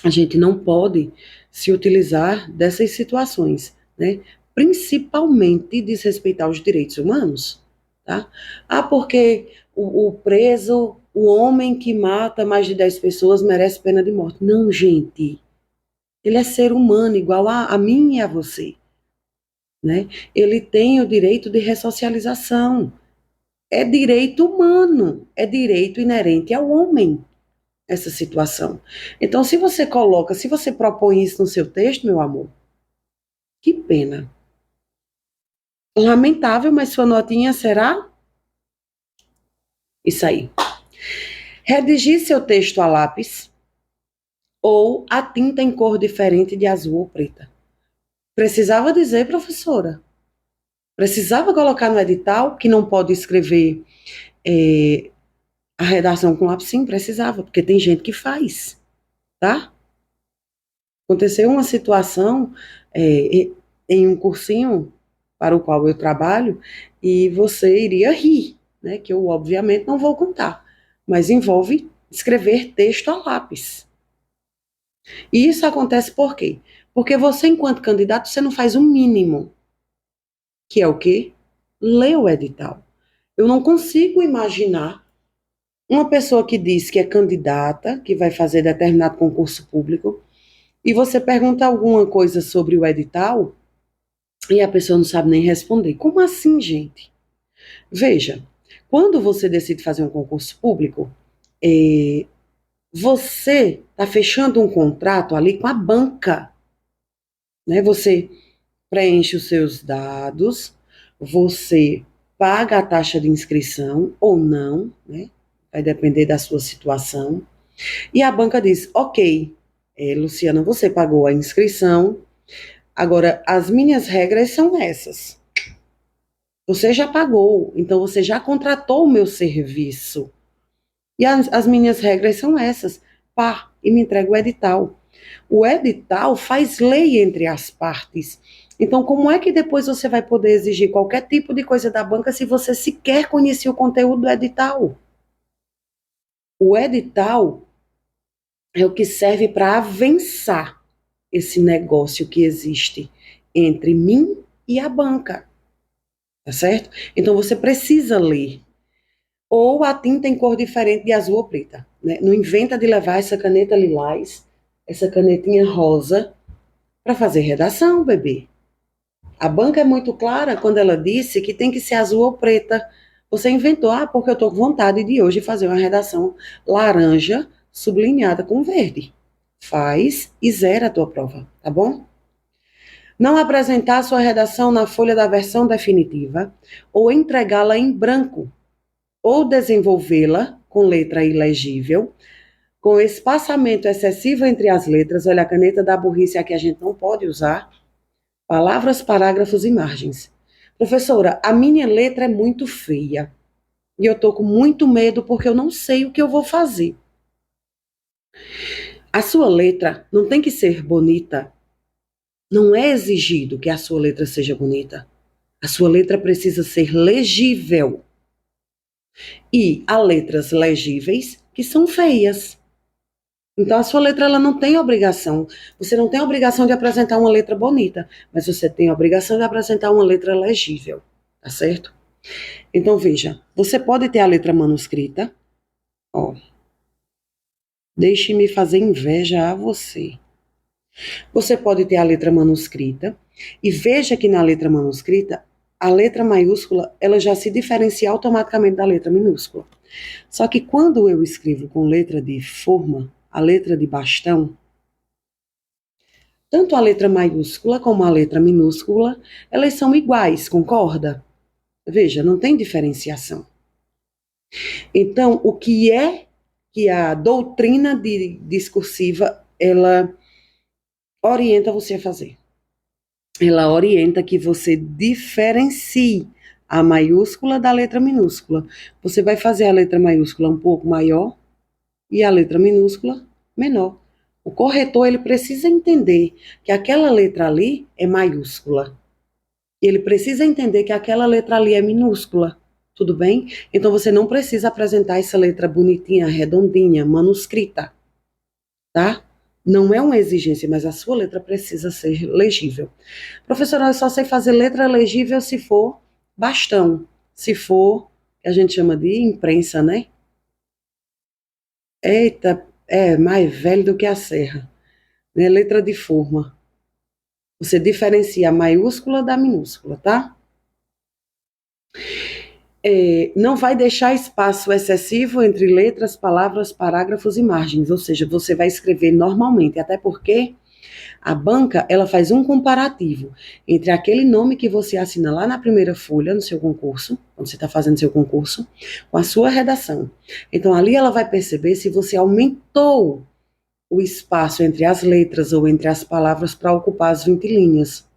a gente não pode se utilizar dessas situações, né? Principalmente desrespeitar os direitos humanos, tá? Ah, porque o preso, o homem que mata mais de 10 pessoas merece pena de morte. Não, gente. Ele é ser humano, igual a mim e a você, né? Ele tem o direito de ressocialização. É direito humano, é direito inerente ao homem, essa situação. Então, se você propõe isso no seu texto, meu amor, que pena. Lamentável, mas sua notinha será isso aí. Redigir seu texto a lápis ou a tinta em cor diferente de azul ou preta. Precisava dizer, professora. Precisava colocar no edital que não pode escrever a redação com lápis? Sim, precisava, porque tem gente que faz, tá? Aconteceu uma situação em um cursinho para o qual eu trabalho e você iria rir, né? Que eu obviamente não vou contar, mas envolve escrever texto a lápis. E isso acontece por quê? Porque você, enquanto candidato, você não faz o mínimo, que é o quê? Ler o edital. Eu não consigo imaginar uma pessoa que diz que é candidata, que vai fazer determinado concurso público, e você pergunta alguma coisa sobre o edital e a pessoa não sabe nem responder. Como assim, gente? Veja, quando você decide fazer um concurso público, você está fechando um contrato ali com a banca, né? Você preenche os seus dados, você paga a taxa de inscrição ou não, né? vai depender da sua situação. E a banca diz, ok, Luciana, você pagou a inscrição, agora as minhas regras são essas. Você já pagou, então você já contratou o meu serviço. E as minhas regras são essas. Pá, e me entrega o edital. O edital faz lei entre as partes. Então, como é que depois você vai poder exigir qualquer tipo de coisa da banca se você sequer conhecia o conteúdo do edital? O edital é o que serve para avançar esse negócio que existe entre mim e a banca, tá certo? Então, você precisa ler. Ou a tinta em cor diferente de azul ou preta, né? Não inventa de levar essa caneta lilás, essa canetinha rosa, para fazer redação, bebê. A banca é muito clara quando ela disse que tem que ser azul ou preta. Você inventou, porque eu estou com vontade de hoje fazer uma redação laranja sublinhada com verde. Faz e zera a tua prova, tá bom? Não apresentar a sua redação na folha da versão definitiva ou entregá-la em branco ou desenvolvê-la com letra ilegível, com espaçamento excessivo entre as letras. Olha, a caneta da burrice aqui a gente não pode usar. Palavras, parágrafos e margens. Professora, a minha letra é muito feia. E eu tô com muito medo porque eu não sei o que eu vou fazer. A sua letra não tem que ser bonita. Não é exigido que a sua letra seja bonita. A sua letra precisa ser legível. E há letras legíveis que são feias. Então, a sua letra ela não tem obrigação. Você não tem a obrigação de apresentar uma letra bonita, mas você tem a obrigação de apresentar uma letra legível, tá certo? Então, veja, você pode ter a letra manuscrita, ó. Deixe-me fazer inveja a você. Você pode ter a letra manuscrita, e veja que na letra manuscrita, a letra maiúscula, ela já se diferencia automaticamente da letra minúscula. Só que quando eu escrevo com letra de forma, a letra de bastão, tanto a letra maiúscula como a letra minúscula, elas são iguais, concorda? Veja, não tem diferenciação. Então, o que é que a doutrina discursiva, ela orienta você a fazer? Ela orienta que você diferencie a maiúscula da letra minúscula. Você vai fazer a letra maiúscula um pouco maior e a letra minúscula menor. O corretor, ele precisa entender que aquela letra ali é maiúscula. E ele precisa entender que aquela letra ali é minúscula. Tudo bem? Então você não precisa apresentar essa letra bonitinha, redondinha, manuscrita, tá? Não é uma exigência, mas a sua letra precisa ser legível. Professora, eu só sei fazer letra legível se for bastão, se for, que a gente chama de imprensa, né? Eita, é mais velho do que a serra, né? Letra de forma. Você diferencia a maiúscula da minúscula, tá? Não vai deixar espaço excessivo entre letras, palavras, parágrafos e margens, ou seja, você vai escrever normalmente, até porque a banca, ela faz um comparativo entre aquele nome que você assina lá na primeira folha, no seu concurso, quando você está fazendo seu concurso, com a sua redação. Então, ali ela vai perceber se você aumentou o espaço entre as letras ou entre as palavras para ocupar as 20 linhas.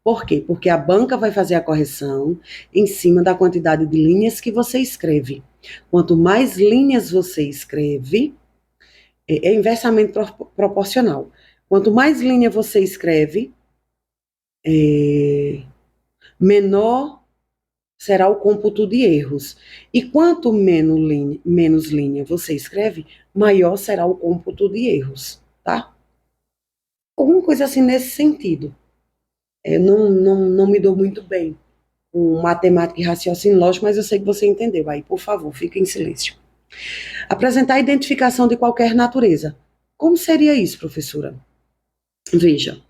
Por quê? Porque a banca vai fazer a correção em cima da quantidade de linhas que você escreve. Quanto mais linhas você escreve, é inversamente proporcional. Quanto mais linha você escreve, menor será o cômputo de erros. E quanto menos linha você escreve, maior será o cômputo de erros, tá? Alguma coisa assim nesse sentido. Eu não me dou muito bem com matemática e raciocínio lógico, mas eu sei que você entendeu. Aí, por favor, fique em silêncio. Apresentar identificação de qualquer natureza. Como seria isso, professora? Veja,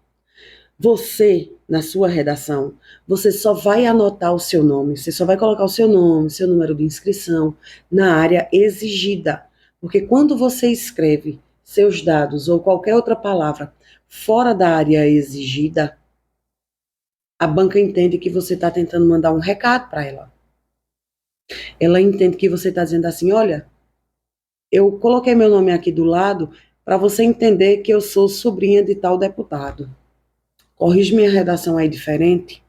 você, na sua redação, você só vai anotar o seu nome, você só vai colocar o seu nome, seu número de inscrição na área exigida. Porque quando você escreve seus dados ou qualquer outra palavra fora da área exigida, a banca entende que você está tentando mandar um recado para ela. Ela entende que você está dizendo assim, olha, Eu coloquei meu nome aqui do lado para você entender que eu sou sobrinha de tal deputado. Corrige minha redação aí diferente.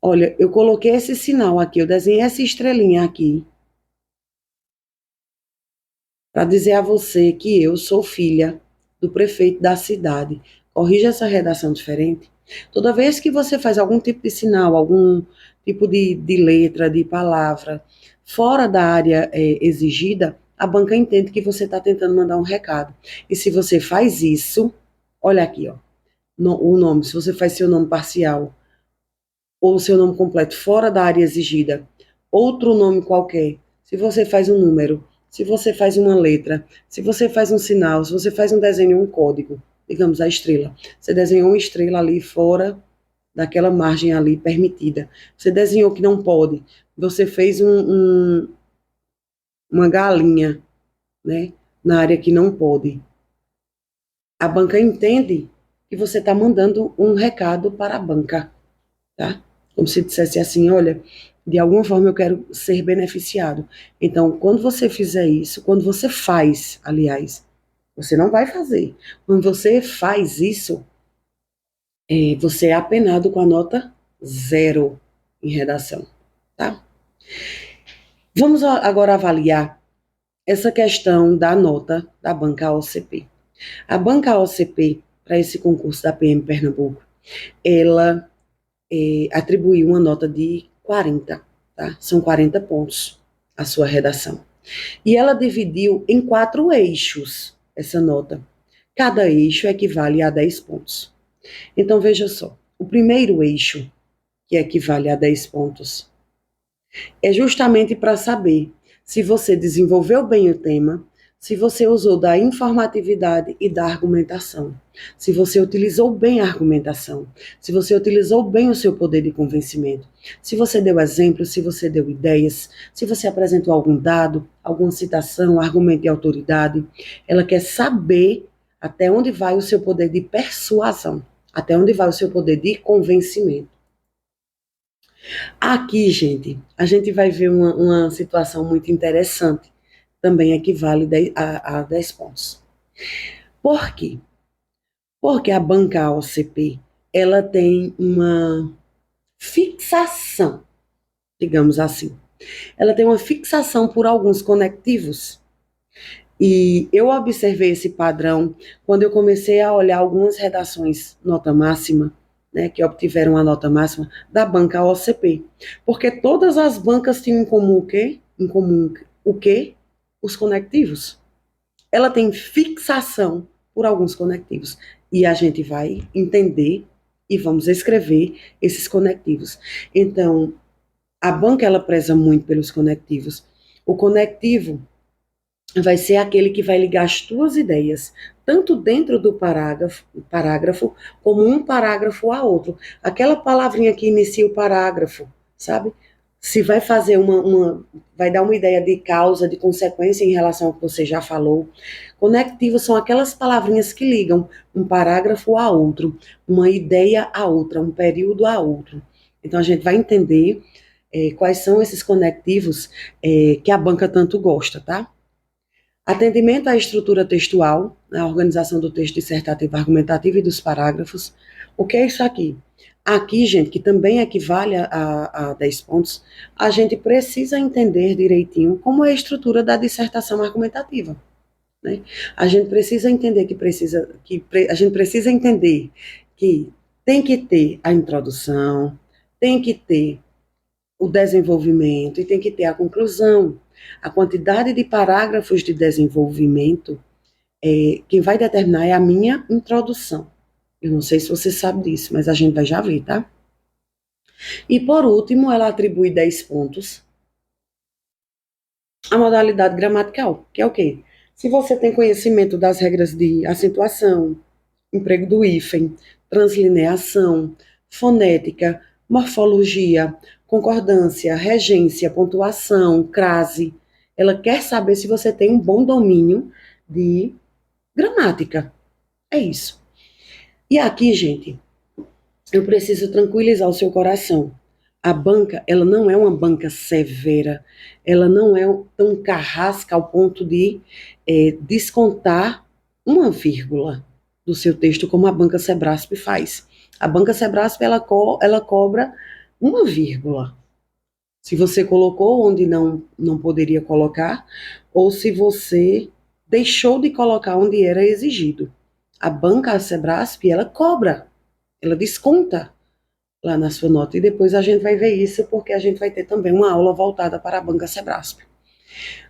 Olha, eu coloquei esse sinal aqui, eu desenhei essa estrelinha aqui para dizer a você que eu sou filha do prefeito da cidade. Corrija essa redação diferente. Toda vez que você faz algum tipo de sinal, algum tipo de letra, de palavra, fora da área exigida, a banca entende que você está tentando mandar um recado. E se você faz isso, olha aqui, ó, o nome, se você faz seu nome parcial ou seu nome completo fora da área exigida, outro nome qualquer, se você faz um número, se você faz uma letra, se você faz um sinal, se você faz um desenho, um código, digamos a estrela, você desenhou uma estrela ali fora daquela margem ali permitida, você desenhou que não pode, você fez uma galinha, né, na área que não pode. A banca entende que você está mandando um recado para a banca, tá? Como se dissesse assim, olha, de alguma forma eu quero ser beneficiado. Então, quando você fizer isso, quando você faz, aliás, você não vai fazer. Quando você faz isso, você é apenado com a nota 0 em redação, tá? Vamos agora avaliar essa questão da nota da banca OCP. A banca OCP, para esse concurso da PM Pernambuco, ela atribuiu uma nota de 40, tá? São 40 pontos a sua redação. E ela dividiu em 4 eixos essa nota. Cada eixo equivale a 10 pontos. Então, veja só. O primeiro eixo, que equivale a 10 pontos, é justamente para saber se você desenvolveu bem o tema, se você usou da informatividade e da argumentação, se você utilizou bem a argumentação, se você utilizou bem o seu poder de convencimento, se você deu exemplos, se você deu ideias, se você apresentou algum dado, alguma citação, argumento de autoridade. Ela quer saber até onde vai o seu poder de persuasão, até onde vai o seu poder de convencimento. Aqui, gente, a gente vai ver uma situação muito interessante, também equivale a 10 pontos. Por quê? Porque a banca OCP, ela tem uma fixação, digamos assim. Ela tem uma fixação por alguns conectivos. E eu observei esse padrão quando eu comecei a olhar algumas redações nota máxima, né, que obtiveram a nota máxima da banca OCP. Porque todas as bancas tinham em comum o quê? Em comum o quê? Os conectivos. Ela tem fixação por alguns conectivos. E a gente vai entender e vamos escrever esses conectivos. Então, a banca, ela preza muito pelos conectivos. O conectivo vai ser aquele que vai ligar as tuas ideias, tanto dentro do parágrafo como um parágrafo a outro. Aquela palavrinha que inicia o parágrafo, sabe? Se vai fazer vai dar uma ideia de causa, de consequência em relação ao que você já falou. Conectivos são aquelas palavrinhas que ligam um parágrafo a outro, uma ideia a outra, um período a outro. Então a gente vai entender quais são esses conectivos que a banca tanto gosta, tá? Atendimento à estrutura textual, a organização do texto dissertativo argumentativo e dos parágrafos. O que é isso aqui? Aqui, gente, que também equivale a 10 pontos, a gente precisa entender direitinho como é a estrutura da dissertação argumentativa. Né? A gente precisa entender a gente precisa entender que tem que ter a introdução, tem que ter o desenvolvimento e tem que ter a conclusão. A quantidade de parágrafos de desenvolvimento, quem vai determinar é a minha introdução. Eu não sei se você sabe disso, mas a gente vai já ver, tá? E por último, ela atribui 10 pontos à modalidade gramatical, que é o quê? Se você tem conhecimento das regras de acentuação, emprego do hífen, translineação, fonética, morfologia, concordância, regência, pontuação, crase. Ela quer saber se você tem um bom domínio de gramática. É isso. E aqui, gente, eu preciso tranquilizar o seu coração, A banca, ela não é uma banca severa, ela não é tão carrasca ao ponto de descontar uma vírgula do seu texto como a banca Sebrasp faz. A banca Sebrasp, ela cobra uma vírgula. Se você colocou onde não poderia colocar, ou se você deixou de colocar onde era exigido. A banca Sebrasp, ela cobra, ela desconta lá na sua nota. E depois a gente vai ver isso, porque a gente vai ter também uma aula voltada para a banca Sebrasp.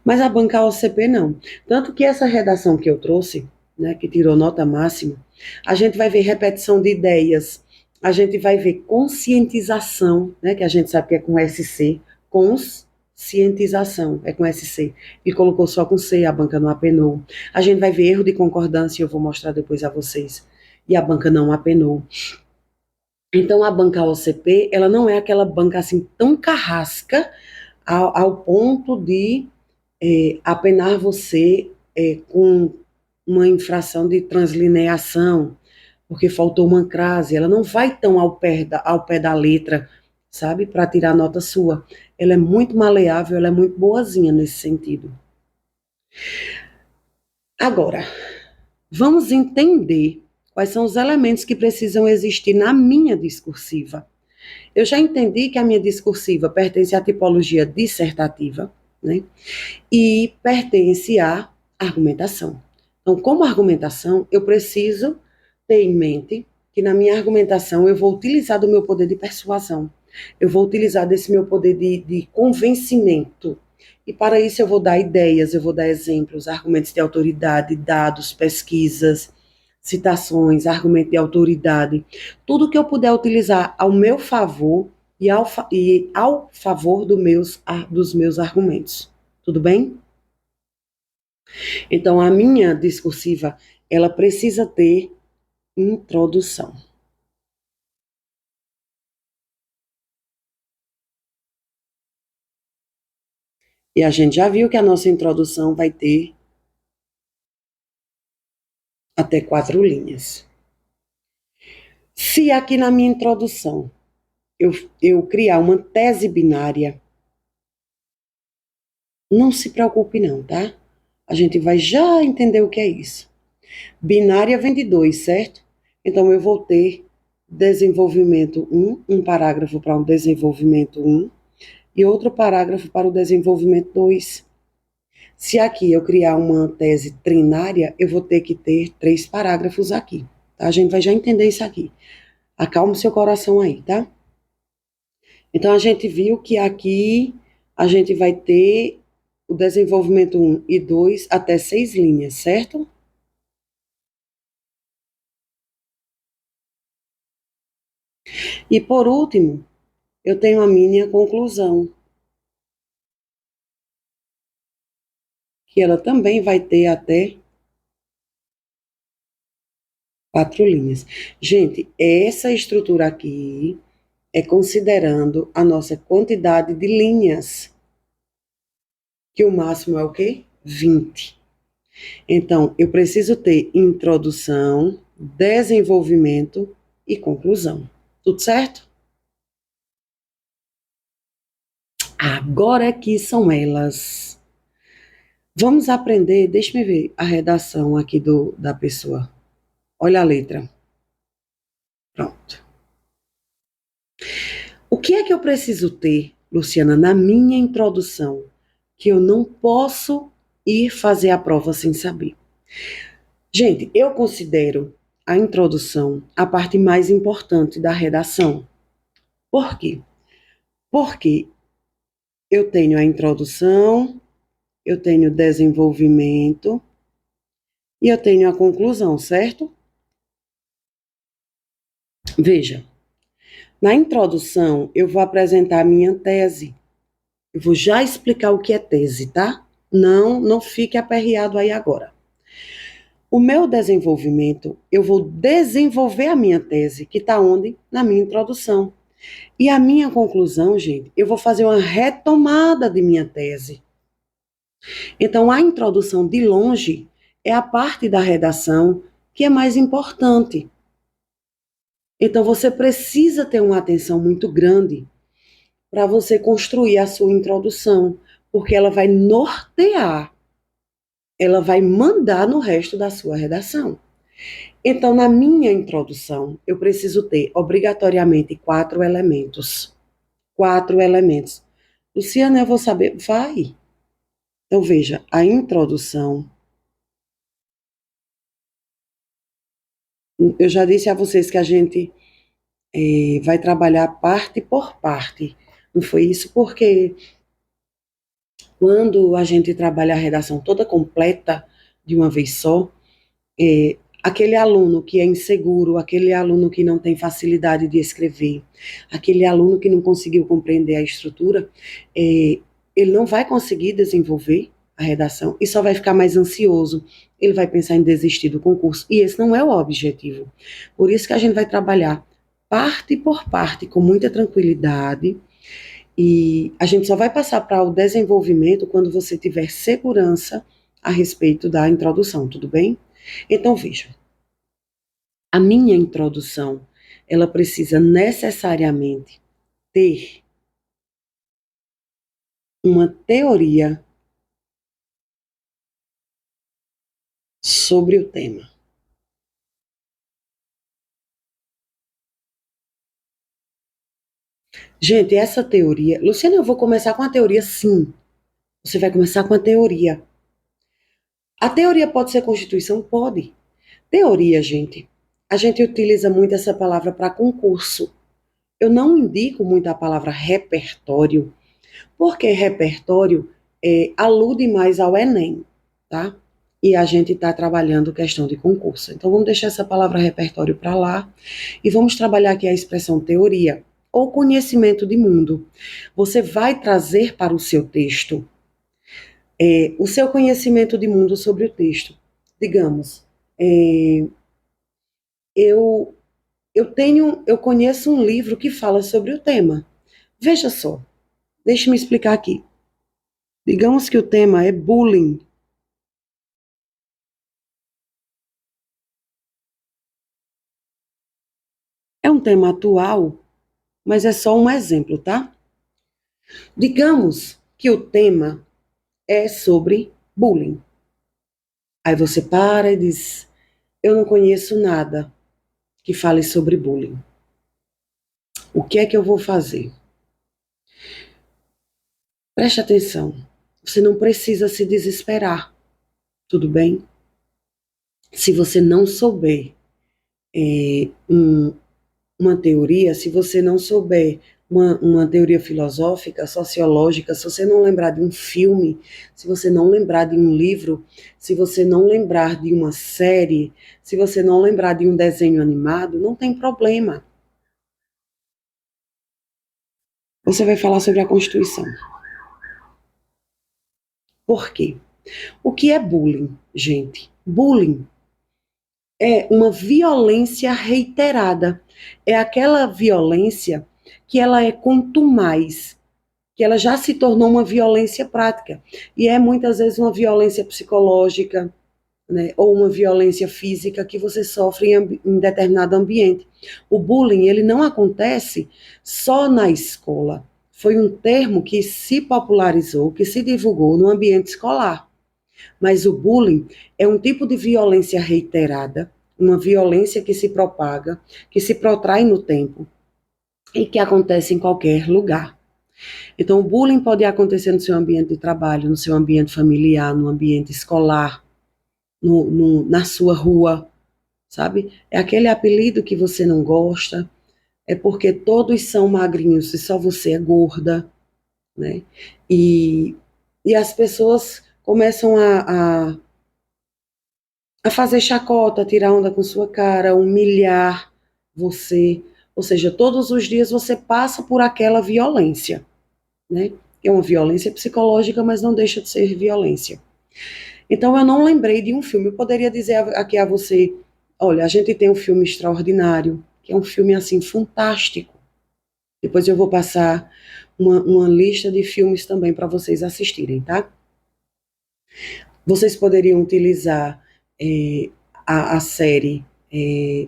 Mas a banca OCP não. Tanto que essa redação que eu trouxe, né, que tirou nota máxima, a gente vai ver repetição de ideias, a gente vai ver conscientização, né, que a gente sabe que é com SC, conscientização, é com SC. E colocou só com C, a banca não apenou. A gente vai ver erro de concordância, eu vou mostrar depois a vocês. E a banca não apenou. Então, a banca OCP, ela não é aquela banca assim tão carrasca ao ponto de apenar você com uma infração de translineação, porque faltou uma crase. Ela não vai tão ao pé da letra, sabe, para tirar nota sua. Ela é muito maleável, ela é muito boazinha nesse sentido. Agora, vamos entender quais são os elementos que precisam existir na minha discursiva. Eu já entendi que a minha discursiva pertence à tipologia dissertativa, né? E pertence à argumentação. Então, como argumentação, eu preciso ter em mente que na minha argumentação eu vou utilizar do meu poder de persuasão, eu vou utilizar desse meu poder de convencimento. E para isso eu vou dar ideias, eu vou dar exemplos, argumentos de autoridade, dados, pesquisas, citações, argumento de autoridade, tudo que eu puder utilizar ao meu favor e ao favor dos meus argumentos. Tudo bem? Então, a minha discursiva, ela precisa ter introdução. E a gente já viu que a nossa introdução vai ter até 4 linhas. Se aqui na minha introdução eu criar uma tese binária, não se preocupe não, tá? A gente vai já entender o que é isso. Binária vem de 2, certo? Então eu vou ter desenvolvimento 1, um parágrafo para um desenvolvimento 1 e outro parágrafo para o desenvolvimento 2. Se aqui eu criar uma tese trinária, eu vou ter que ter 3 parágrafos aqui. Tá? A gente vai já entender isso aqui. Acalme seu coração aí, tá? Então, a gente viu que aqui a gente vai ter o desenvolvimento 1 e 2 até 6 linhas, certo? E por último, eu tenho a minha conclusão, que ela também vai ter até 4 linhas. Gente, essa estrutura aqui é considerando a nossa quantidade de linhas, que o máximo é o quê? 20. Então, eu preciso ter introdução, desenvolvimento e conclusão. Tudo certo? Agora aqui são elas. Vamos aprender, deixa-me ver a redação aqui da pessoa. Olha a letra. Pronto. O que é que eu preciso ter, Luciana, na minha introdução, que eu não posso ir fazer a prova sem saber? Gente, eu considero a introdução a parte mais importante da redação. Por quê? Porque eu tenho a introdução, eu tenho o desenvolvimento e eu tenho a conclusão, certo? Veja, na introdução eu vou apresentar a minha tese. Eu vou já explicar o que é tese, tá? Não fique aperreado aí agora. O meu desenvolvimento, eu vou desenvolver a minha tese, que está onde? Na minha introdução. E a minha conclusão, gente, eu vou fazer uma retomada de minha tese. Então, a introdução, de longe, é a parte da redação que é mais importante. Então, você precisa ter uma atenção muito grande para você construir a sua introdução, porque ela vai nortear, ela vai mandar no resto da sua redação. Então, na minha introdução, eu preciso ter obrigatoriamente 4 elementos. 4 elementos. Luciana, eu vou saber. Vai. Então, veja, a introdução. Eu já disse a vocês que a gente vai trabalhar parte por parte. Não foi isso? Porque quando a gente trabalha a redação toda completa de uma vez só, aquele aluno que é inseguro, aquele aluno que não tem facilidade de escrever, aquele aluno que não conseguiu compreender a estrutura, ele não vai conseguir desenvolver a redação e só vai ficar mais ansioso. Ele vai pensar em desistir do concurso. E esse não é o objetivo. Por isso que a gente vai trabalhar parte por parte, com muita tranquilidade. E a gente só vai passar para o desenvolvimento quando você tiver segurança a respeito da introdução, tudo bem? Então, veja, a minha introdução, ela precisa necessariamente ter uma teoria sobre o tema. Gente, essa teoria... Luciana, eu vou começar com a teoria, sim. Você vai começar com a teoria. A teoria pode ser Constituição? Pode. Teoria, gente. A gente utiliza muito essa palavra para concurso. Eu não indico muito a palavra repertório, porque repertório alude mais ao Enem, tá? E a gente está trabalhando questão de concurso. Então, vamos deixar essa palavra repertório para lá e vamos trabalhar aqui a expressão teoria ou conhecimento de mundo. Você vai trazer para o seu texto o seu conhecimento de mundo sobre o texto. Digamos, eu conheço um livro que fala sobre o tema. Veja só, deixe-me explicar aqui. Digamos que o tema é bullying. É um tema atual, mas é só um exemplo, tá? Digamos que o tema é sobre bullying. Aí você para e diz: eu não conheço nada que fale sobre bullying. O que é que eu vou fazer? Preste atenção. Você não precisa se desesperar, tudo bem? Se você não souber uma teoria, se você não souber uma teoria filosófica, sociológica, se você não lembrar de um filme, se você não lembrar de um livro, se você não lembrar de uma série, se você não lembrar de um desenho animado, não tem problema. Você vai falar sobre a Constituição. Por quê? O que é bullying, gente? Bullying é uma violência reiterada. É aquela violência que ela é contumaz, que ela já se tornou uma violência prática. E é muitas vezes uma violência psicológica, né, ou uma violência física que você sofre em determinado ambiente. O bullying, ele não acontece só na escola. Foi um termo que se popularizou, que se divulgou no ambiente escolar. Mas o bullying é um tipo de violência reiterada, uma violência que se propaga, que se protrai no tempo e que acontece em qualquer lugar. Então, o bullying pode acontecer no seu ambiente de trabalho, no seu ambiente familiar, no ambiente escolar, na sua rua, sabe? É aquele apelido que você não gosta, é porque todos são magrinhos e só você é gorda, né? E as pessoas começam a fazer chacota, tirar onda com sua cara, humilhar você. Ou seja, todos os dias você passa por aquela violência, né? É uma violência psicológica, mas não deixa de ser violência. Então, eu não lembrei de um filme. Eu poderia dizer aqui a você: olha, a gente tem um filme extraordinário, que é um filme assim fantástico. Depois eu vou passar uma lista de filmes também para vocês assistirem, tá? Vocês poderiam utilizar a série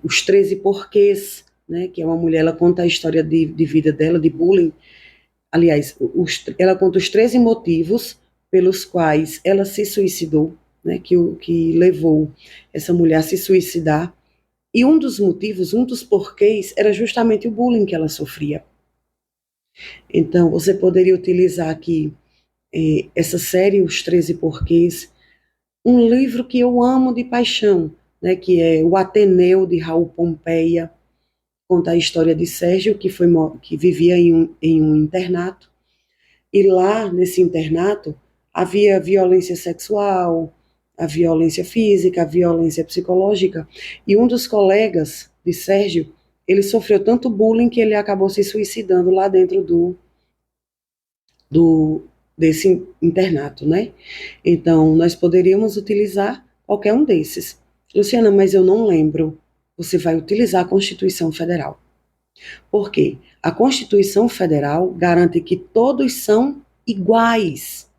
Os 13 Porquês, né? Que é uma mulher, ela conta a história de vida dela, de bullying, aliás, ela conta os 13 motivos pelos quais ela se suicidou, né, que levou essa mulher a se suicidar. E um dos motivos, um dos porquês, era justamente o bullying que ela sofria. Então, você poderia utilizar aqui essa série, Os 13 Porquês, um livro que eu amo de paixão, né, que é O Ateneu, de Raul Pompeia, conta a história de Sérgio, que vivia em um internato, e lá, nesse internato, havia violência sexual, a violência física, a violência psicológica, e um dos colegas de Sérgio, ele sofreu tanto bullying que ele acabou se suicidando lá dentro desse internato, né? Então, nós poderíamos utilizar qualquer um desses. Luciana, mas eu não lembro. Você vai utilizar a Constituição Federal. Por quê? A Constituição Federal garante que todos são iguais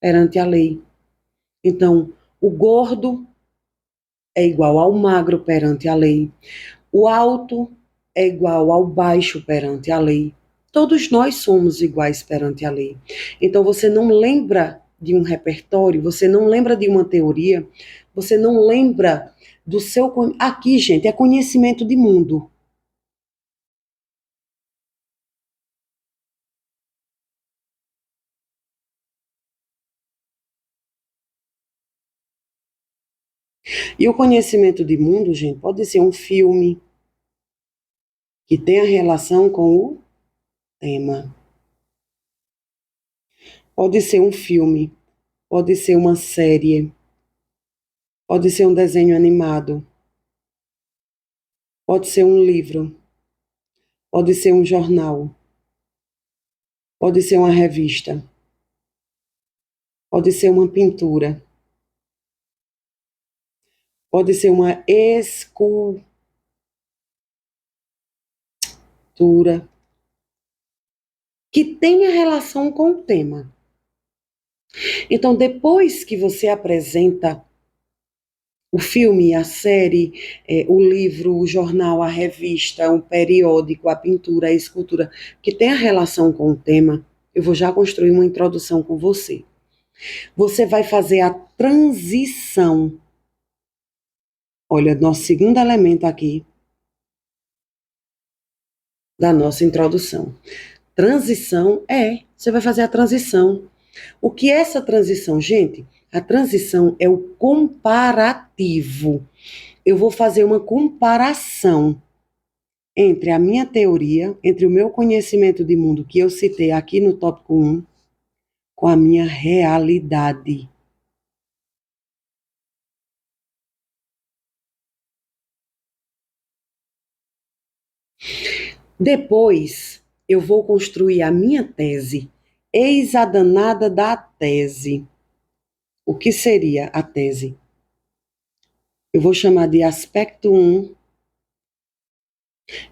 perante a lei. Então, o gordo é igual ao magro perante a lei. O alto é igual ao baixo perante a lei. Todos nós somos iguais perante a lei. Então, você não lembra de um repertório, você não lembra de uma teoria, você não lembra do seu. Aqui, gente, é conhecimento de mundo. E o conhecimento de mundo, gente, pode ser um filme que tenha relação com o tema. Pode ser um filme, pode ser uma série, pode ser um desenho animado, pode ser um livro, pode ser um jornal, pode ser uma revista, pode ser uma pintura, pode ser uma escultura, que tenha relação com o tema. Então, depois que você apresenta o filme, a série, o livro, o jornal, a revista, o periódico, a pintura, a escultura, que tem a relação com o tema, eu vou já construir uma introdução com você. Você vai fazer a transição. Olha, nosso segundo elemento aqui da nossa introdução. Transição você vai fazer a transição. O que é essa transição, gente? A transição é o comparativo. Eu vou fazer uma comparação entre a minha teoria, entre o meu conhecimento de mundo que eu citei aqui no tópico 1, com a minha realidade. Depois, eu vou construir a minha tese. Eis a danada da tese. O que seria a tese? Eu vou chamar de aspecto 1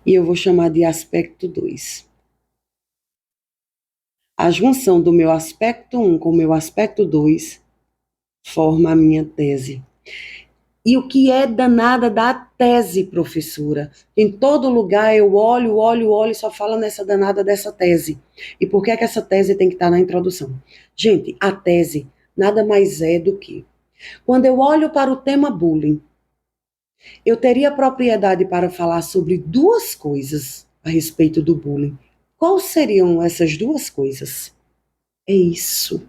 e eu vou chamar de aspecto 2. A junção do meu aspecto 1 com o meu aspecto 2 forma a minha tese. E o que é danada da tese, professora? Em todo lugar eu olho e só fala nessa danada dessa tese. E por que é que essa tese tem que estar na introdução? Gente, a tese nada mais é do que quando eu olho para o tema bullying, eu teria propriedade para falar sobre duas coisas a respeito do bullying. Quais seriam essas duas coisas? É isso.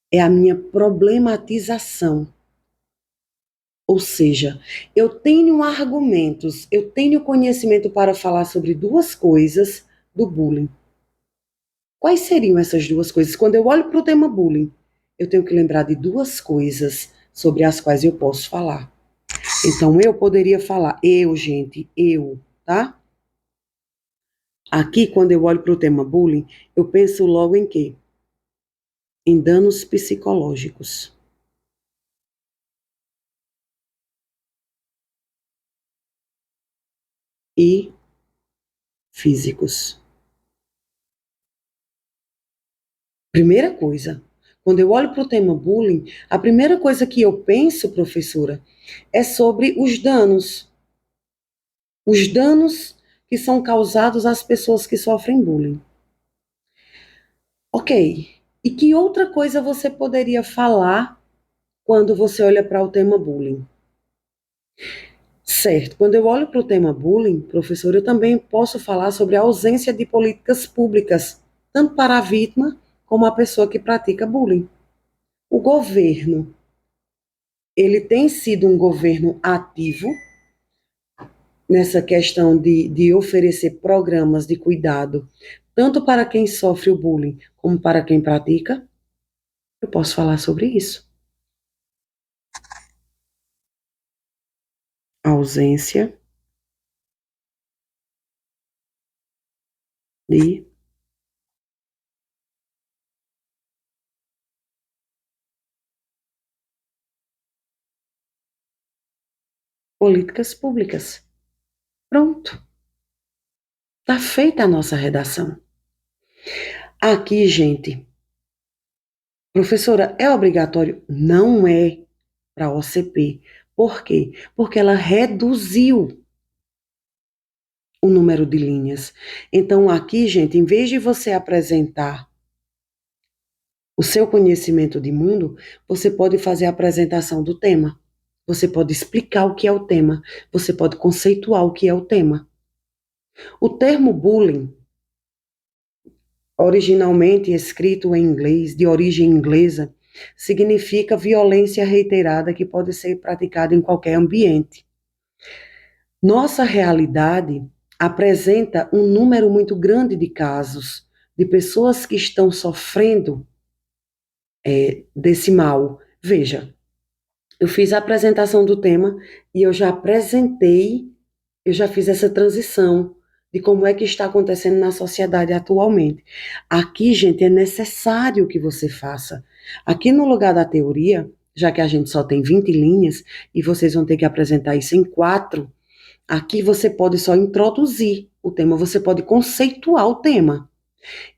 É a minha problematização. Ou seja, eu tenho argumentos, eu tenho conhecimento para falar sobre duas coisas do bullying. Quais seriam essas duas coisas? Quando eu olho para o tema bullying, eu tenho que lembrar de duas coisas sobre as quais eu posso falar. Então, eu poderia falar, gente, tá? Aqui, quando eu olho para o tema bullying, eu penso logo em quê? Em danos psicológicos. E físicos. Primeira coisa, quando eu olho para o tema bullying, a primeira coisa que eu penso, professora, é sobre os danos. Os danos que são causados às pessoas que sofrem bullying. Ok. E que outra coisa você poderia falar quando você olha para o tema bullying? Certo. Quando eu olho para o tema bullying, professor, eu também posso falar sobre a ausência de políticas públicas, tanto para a vítima como a pessoa que pratica bullying. O governo, ele tem sido um governo ativo nessa questão de oferecer programas de cuidado, tanto para quem sofre o bullying como para quem pratica? Eu posso falar sobre isso. A ausência de políticas públicas. Pronto, está feita a nossa redação. Aqui, gente, professora, é obrigatório? Não é para a OCP. Por quê? Porque ela reduziu o número de linhas. Então, aqui, gente, em vez de você apresentar o seu conhecimento de mundo, você pode fazer a apresentação do tema. Você pode explicar o que é o tema. Você pode conceituar o que é o tema. O termo bullying, originalmente escrito em inglês, de origem inglesa, significa violência reiterada que pode ser praticada em qualquer ambiente. Nossa realidade apresenta um número muito grande de casos de pessoas que estão sofrendo desse mal. Veja, eu fiz a apresentação do tema e eu já fiz essa transição de como é que está acontecendo na sociedade atualmente. Aqui, gente, é necessário que você faça. Aqui no lugar da teoria, já que a gente só tem 20 linhas e vocês vão ter que apresentar isso em 4, aqui você pode só introduzir o tema, você pode conceituar o tema.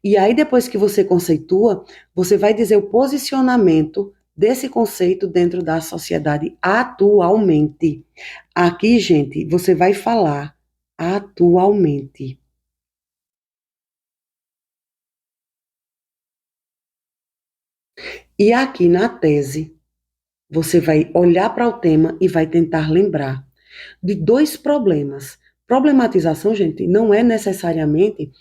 E aí, depois que você conceitua, você vai dizer o posicionamento desse conceito dentro da sociedade atualmente. Aqui, gente, você vai falar atualmente. E aqui na tese, você vai olhar para o tema e vai tentar lembrar de dois problemas. Problematização, gente, não é necessariamente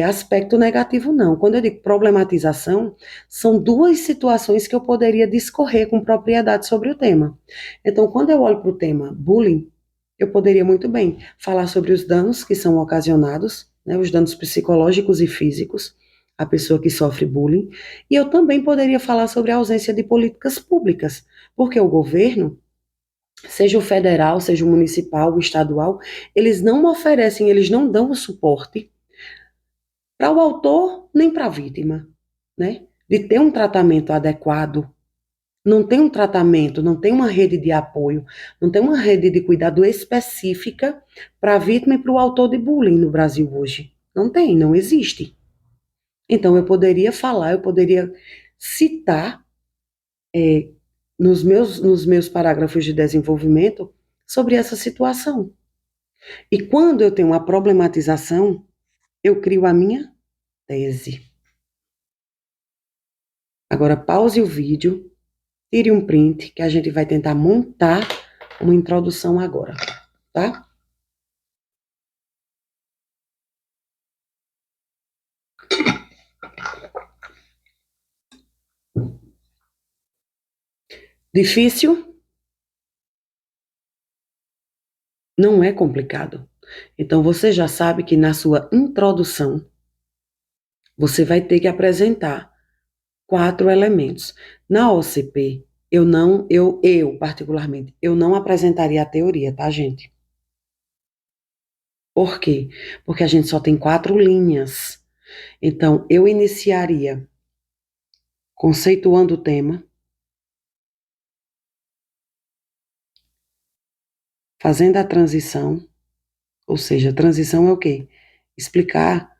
aspecto negativo, não. Quando eu digo problematização, são duas situações que eu poderia discorrer com propriedade sobre o tema. Então, quando eu olho para o tema bullying, eu poderia muito bem falar sobre os danos que são ocasionados, né, os danos psicológicos e físicos, à pessoa que sofre bullying, e eu também poderia falar sobre a ausência de políticas públicas, porque o governo, seja o federal, seja o municipal, o estadual, eles não oferecem, eles não dão o suporte para o autor nem para a vítima, né? De ter um tratamento adequado. Não tem um tratamento, não tem uma rede de apoio, não tem uma rede de cuidado específica para a vítima e para o autor de bullying no Brasil hoje. Não tem, não existe. Então, eu poderia falar, eu poderia citar nos meus parágrafos de desenvolvimento sobre essa situação. E quando eu tenho uma problematização, eu crio a minha tese. Agora, pause o vídeo, tire um print, que a gente vai tentar montar uma introdução agora, tá? Difícil? Não é complicado. Então, você já sabe que na sua introdução, você vai ter que apresentar 4 elementos. Na OCP, eu particularmente, eu não apresentaria a teoria, tá, gente? Por quê? Porque a gente só tem 4 linhas. Então, eu iniciaria conceituando o tema, fazendo a transição, ou seja, a transição é o quê? Explicar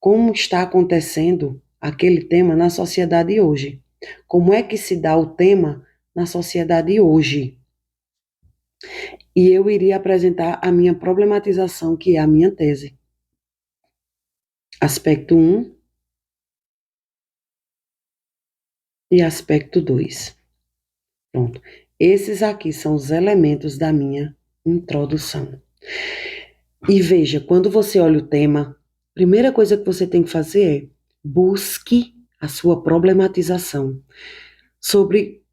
como está acontecendo aquele tema na sociedade hoje. Como é que se dá o tema na sociedade hoje? E eu iria apresentar a minha problematização, que é a minha tese. Aspecto 1, e aspecto 2. Pronto. Esses aqui são os elementos da minha introdução. E veja, quando você olha o tema, a primeira coisa que você tem que fazer é busque a sua problematização sobre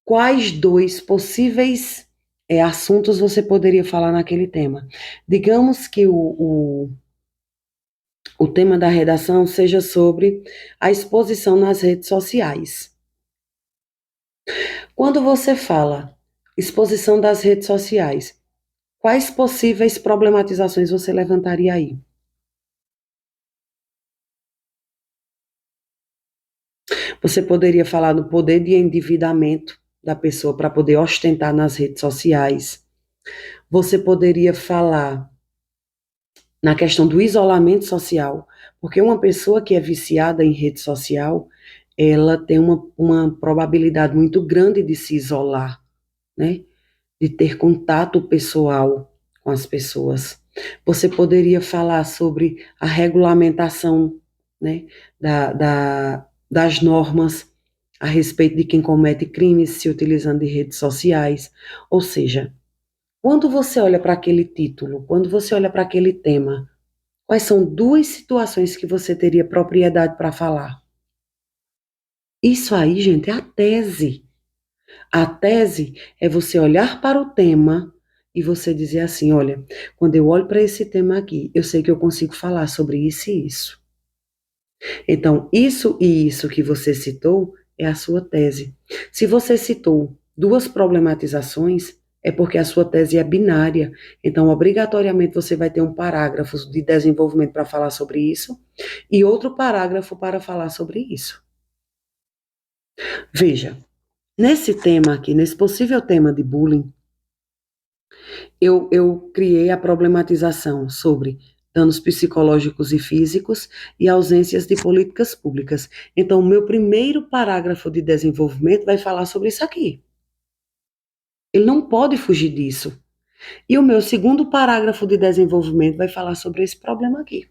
quais dois possíveis assuntos você poderia falar naquele tema. Digamos que o tema da redação seja sobre a exposição nas redes sociais. Quando você fala exposição das redes sociais, quais possíveis problematizações você levantaria aí? Você poderia falar do poder de endividamento da pessoa para poder ostentar nas redes sociais. Você poderia falar na questão do isolamento social, porque uma pessoa que é viciada em rede social, ela tem uma probabilidade muito grande de se isolar, né? De ter contato pessoal com as pessoas. Você poderia falar sobre a regulamentação, né, das normas a respeito de quem comete crimes se utilizando de redes sociais. Ou seja, quando você olha para aquele título, quando você olha para aquele tema, quais são duas situações que você teria propriedade para falar? Isso aí, gente, é a tese. A tese é você olhar para o tema e você dizer assim: olha, quando eu olho para esse tema aqui, eu sei que eu consigo falar sobre isso e isso. Então, isso e isso que você citou é a sua tese. Se você citou duas problematizações, é porque a sua tese é binária. Então, obrigatoriamente, você vai ter um parágrafo de desenvolvimento para falar sobre isso e outro parágrafo para falar sobre isso. Veja, nesse tema aqui, nesse possível tema de bullying, eu criei a problematização sobre danos psicológicos e físicos e ausências de políticas públicas. Então, o meu primeiro parágrafo de desenvolvimento vai falar sobre isso aqui. Ele não pode fugir disso. E o meu segundo parágrafo de desenvolvimento vai falar sobre esse problema aqui.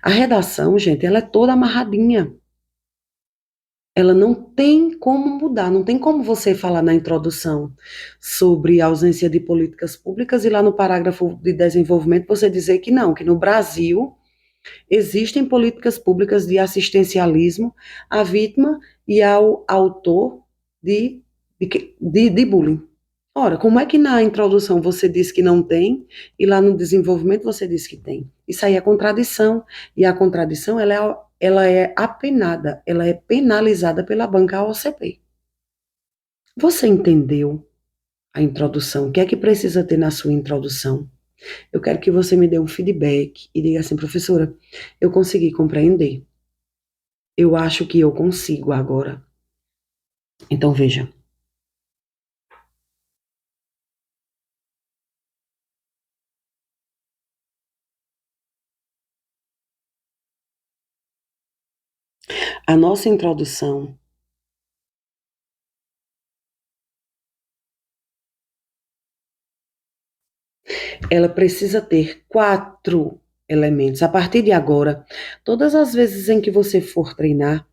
A redação, gente, ela é toda amarradinha. Ela não tem como mudar, não tem como você falar na introdução sobre a ausência de políticas públicas e lá no parágrafo de desenvolvimento você dizer que não, que no Brasil existem políticas públicas de assistencialismo à vítima e ao autor de bullying. Ora, como é que na introdução você diz que não tem e lá no desenvolvimento você diz que tem? Isso aí é contradição. E a contradição, ela é apenada, ela é penalizada pela banca OCP. Você entendeu a introdução? O que é que precisa ter na sua introdução? Eu quero que você me dê um feedback e diga assim, professora, eu consegui compreender. Eu acho que eu consigo agora. Então, veja. A nossa introdução, ela precisa ter 4 elementos. A partir de agora, todas as vezes em que você for treinar,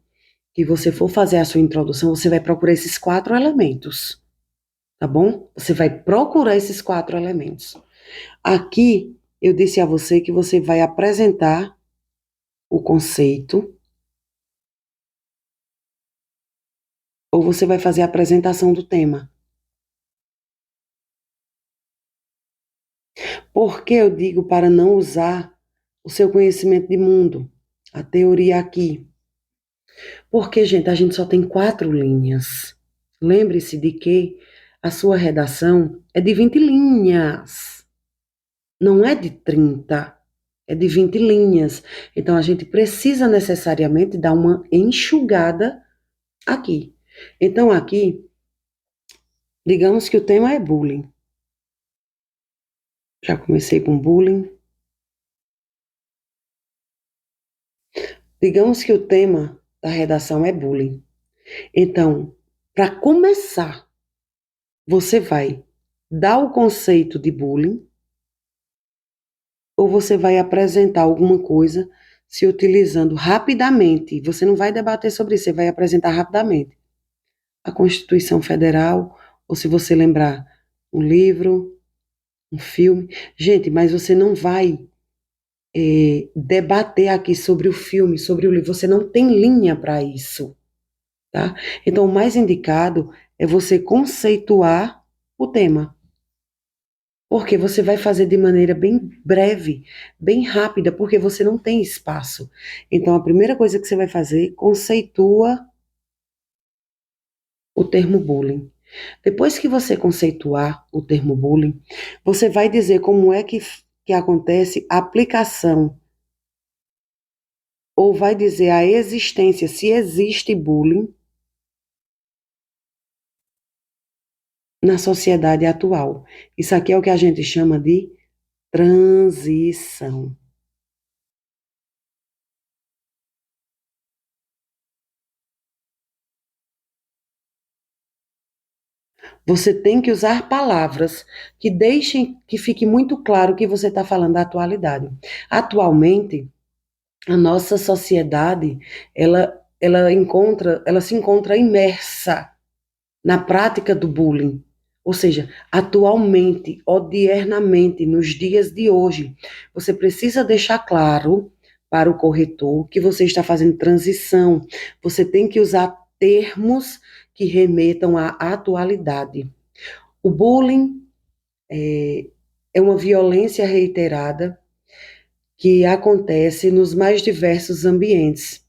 que você for fazer a sua introdução, você vai procurar esses 4 elementos, tá bom? Você vai procurar esses 4 elementos. Aqui, eu disse a você que você vai apresentar o conceito, ou você vai fazer a apresentação do tema. Por que eu digo para não usar o seu conhecimento de mundo, a teoria aqui? Porque, gente, a gente só tem 4 linhas. Lembre-se de que a sua redação é de 20 linhas, não é de 30, é de 20 linhas. Então, a gente precisa necessariamente dar uma enxugada aqui. Então, aqui, digamos que o tema é bullying. Já comecei com bullying. Digamos que o tema da redação é bullying. Então, para começar, você vai dar o conceito de bullying ou você vai apresentar alguma coisa se utilizando rapidamente, você não vai debater sobre isso, você vai apresentar rapidamente a Constituição Federal, ou se você lembrar, um livro, um filme. Gente, mas você não vai debater aqui sobre o filme, sobre o livro, você não tem linha para isso, tá? Então, o mais indicado é você conceituar o tema, porque você vai fazer de maneira bem breve, bem rápida, porque você não tem espaço. Então, a primeira coisa que você vai fazer, conceitua o termo bullying. Depois que você conceituar o termo bullying, você vai dizer como é que acontece a aplicação, ou vai dizer a existência, se existe bullying na sociedade atual. Isso aqui é o que a gente chama de transição. Você tem que usar palavras que deixem, que fique muito claro que você está falando da atualidade. Atualmente, a nossa sociedade, ela se encontra imersa na prática do bullying. Ou seja, atualmente, odiernamente, nos dias de hoje, você precisa deixar claro para o corretor que você está fazendo transição. Você tem que usar termos que remetam à atualidade. O bullying é uma violência reiterada que acontece nos mais diversos ambientes.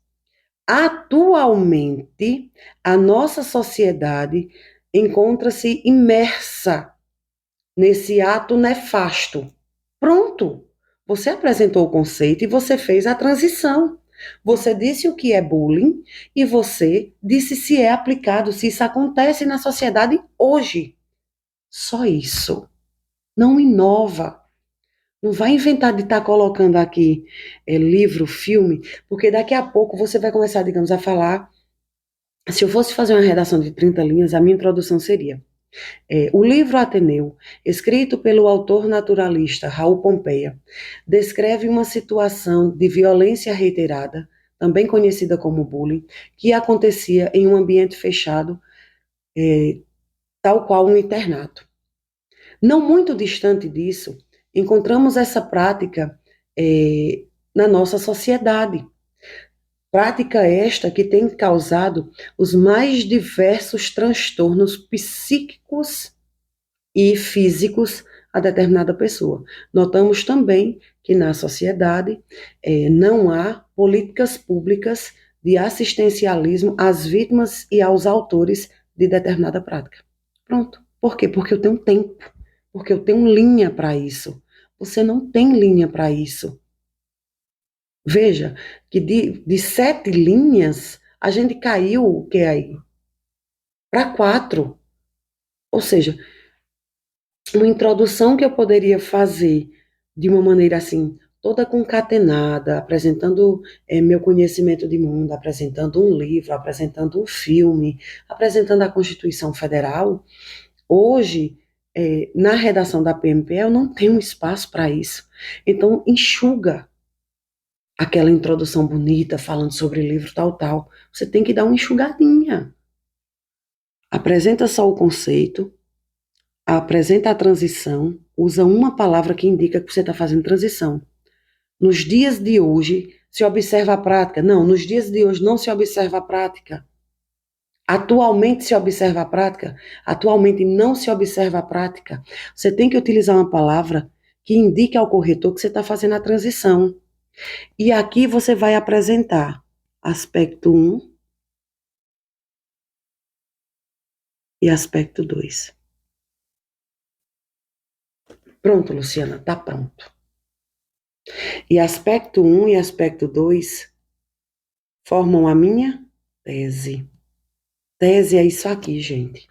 Atualmente, a nossa sociedade encontra-se imersa nesse ato nefasto. Pronto! Você apresentou o conceito e você fez a transição. Você disse o que é bullying e você disse se é aplicado, se isso acontece na sociedade hoje. Só isso. Não inova. Não vai inventar de estar colocando aqui livro, filme, porque daqui a pouco você vai começar, digamos, a falar. Se eu fosse fazer uma redação de 30 linhas, a minha introdução seria: o livro Ateneu, escrito pelo autor naturalista Raul Pompeia, descreve uma situação de violência reiterada, também conhecida como bullying, que acontecia em um ambiente fechado, tal qual um internato. Não muito distante disso, encontramos essa prática na nossa sociedade. Prática esta que tem causado os mais diversos transtornos psíquicos e físicos a determinada pessoa. Notamos também que na sociedade não há políticas públicas de assistencialismo às vítimas e aos autores de determinada prática. Pronto. Por quê? Porque eu tenho tempo, porque eu tenho linha para isso. Você não tem linha para isso. Veja que de 7 linhas, a gente caiu, o que é aí? Para 4. Ou seja, uma introdução que eu poderia fazer de uma maneira assim, toda concatenada, apresentando meu conhecimento de mundo, apresentando um livro, apresentando um filme, apresentando a Constituição Federal. Hoje, na redação da PMP, eu não tenho espaço para isso. Então, enxuga aquela introdução bonita falando sobre livro tal, tal. Você tem que dar uma enxugadinha. Apresenta só o conceito, apresenta a transição, usa uma palavra que indica que você está fazendo transição. Nos dias de hoje, se observa a prática. Não, nos dias de hoje não se observa a prática. Atualmente se observa a prática. Atualmente não se observa a prática. Você tem que utilizar uma palavra que indique ao corretor que você está fazendo a transição. E aqui você vai apresentar aspecto 1 e aspecto 2. Pronto, Luciana, tá pronto. E aspecto 1 e aspecto 2 formam a minha tese. Tese é isso aqui, gente.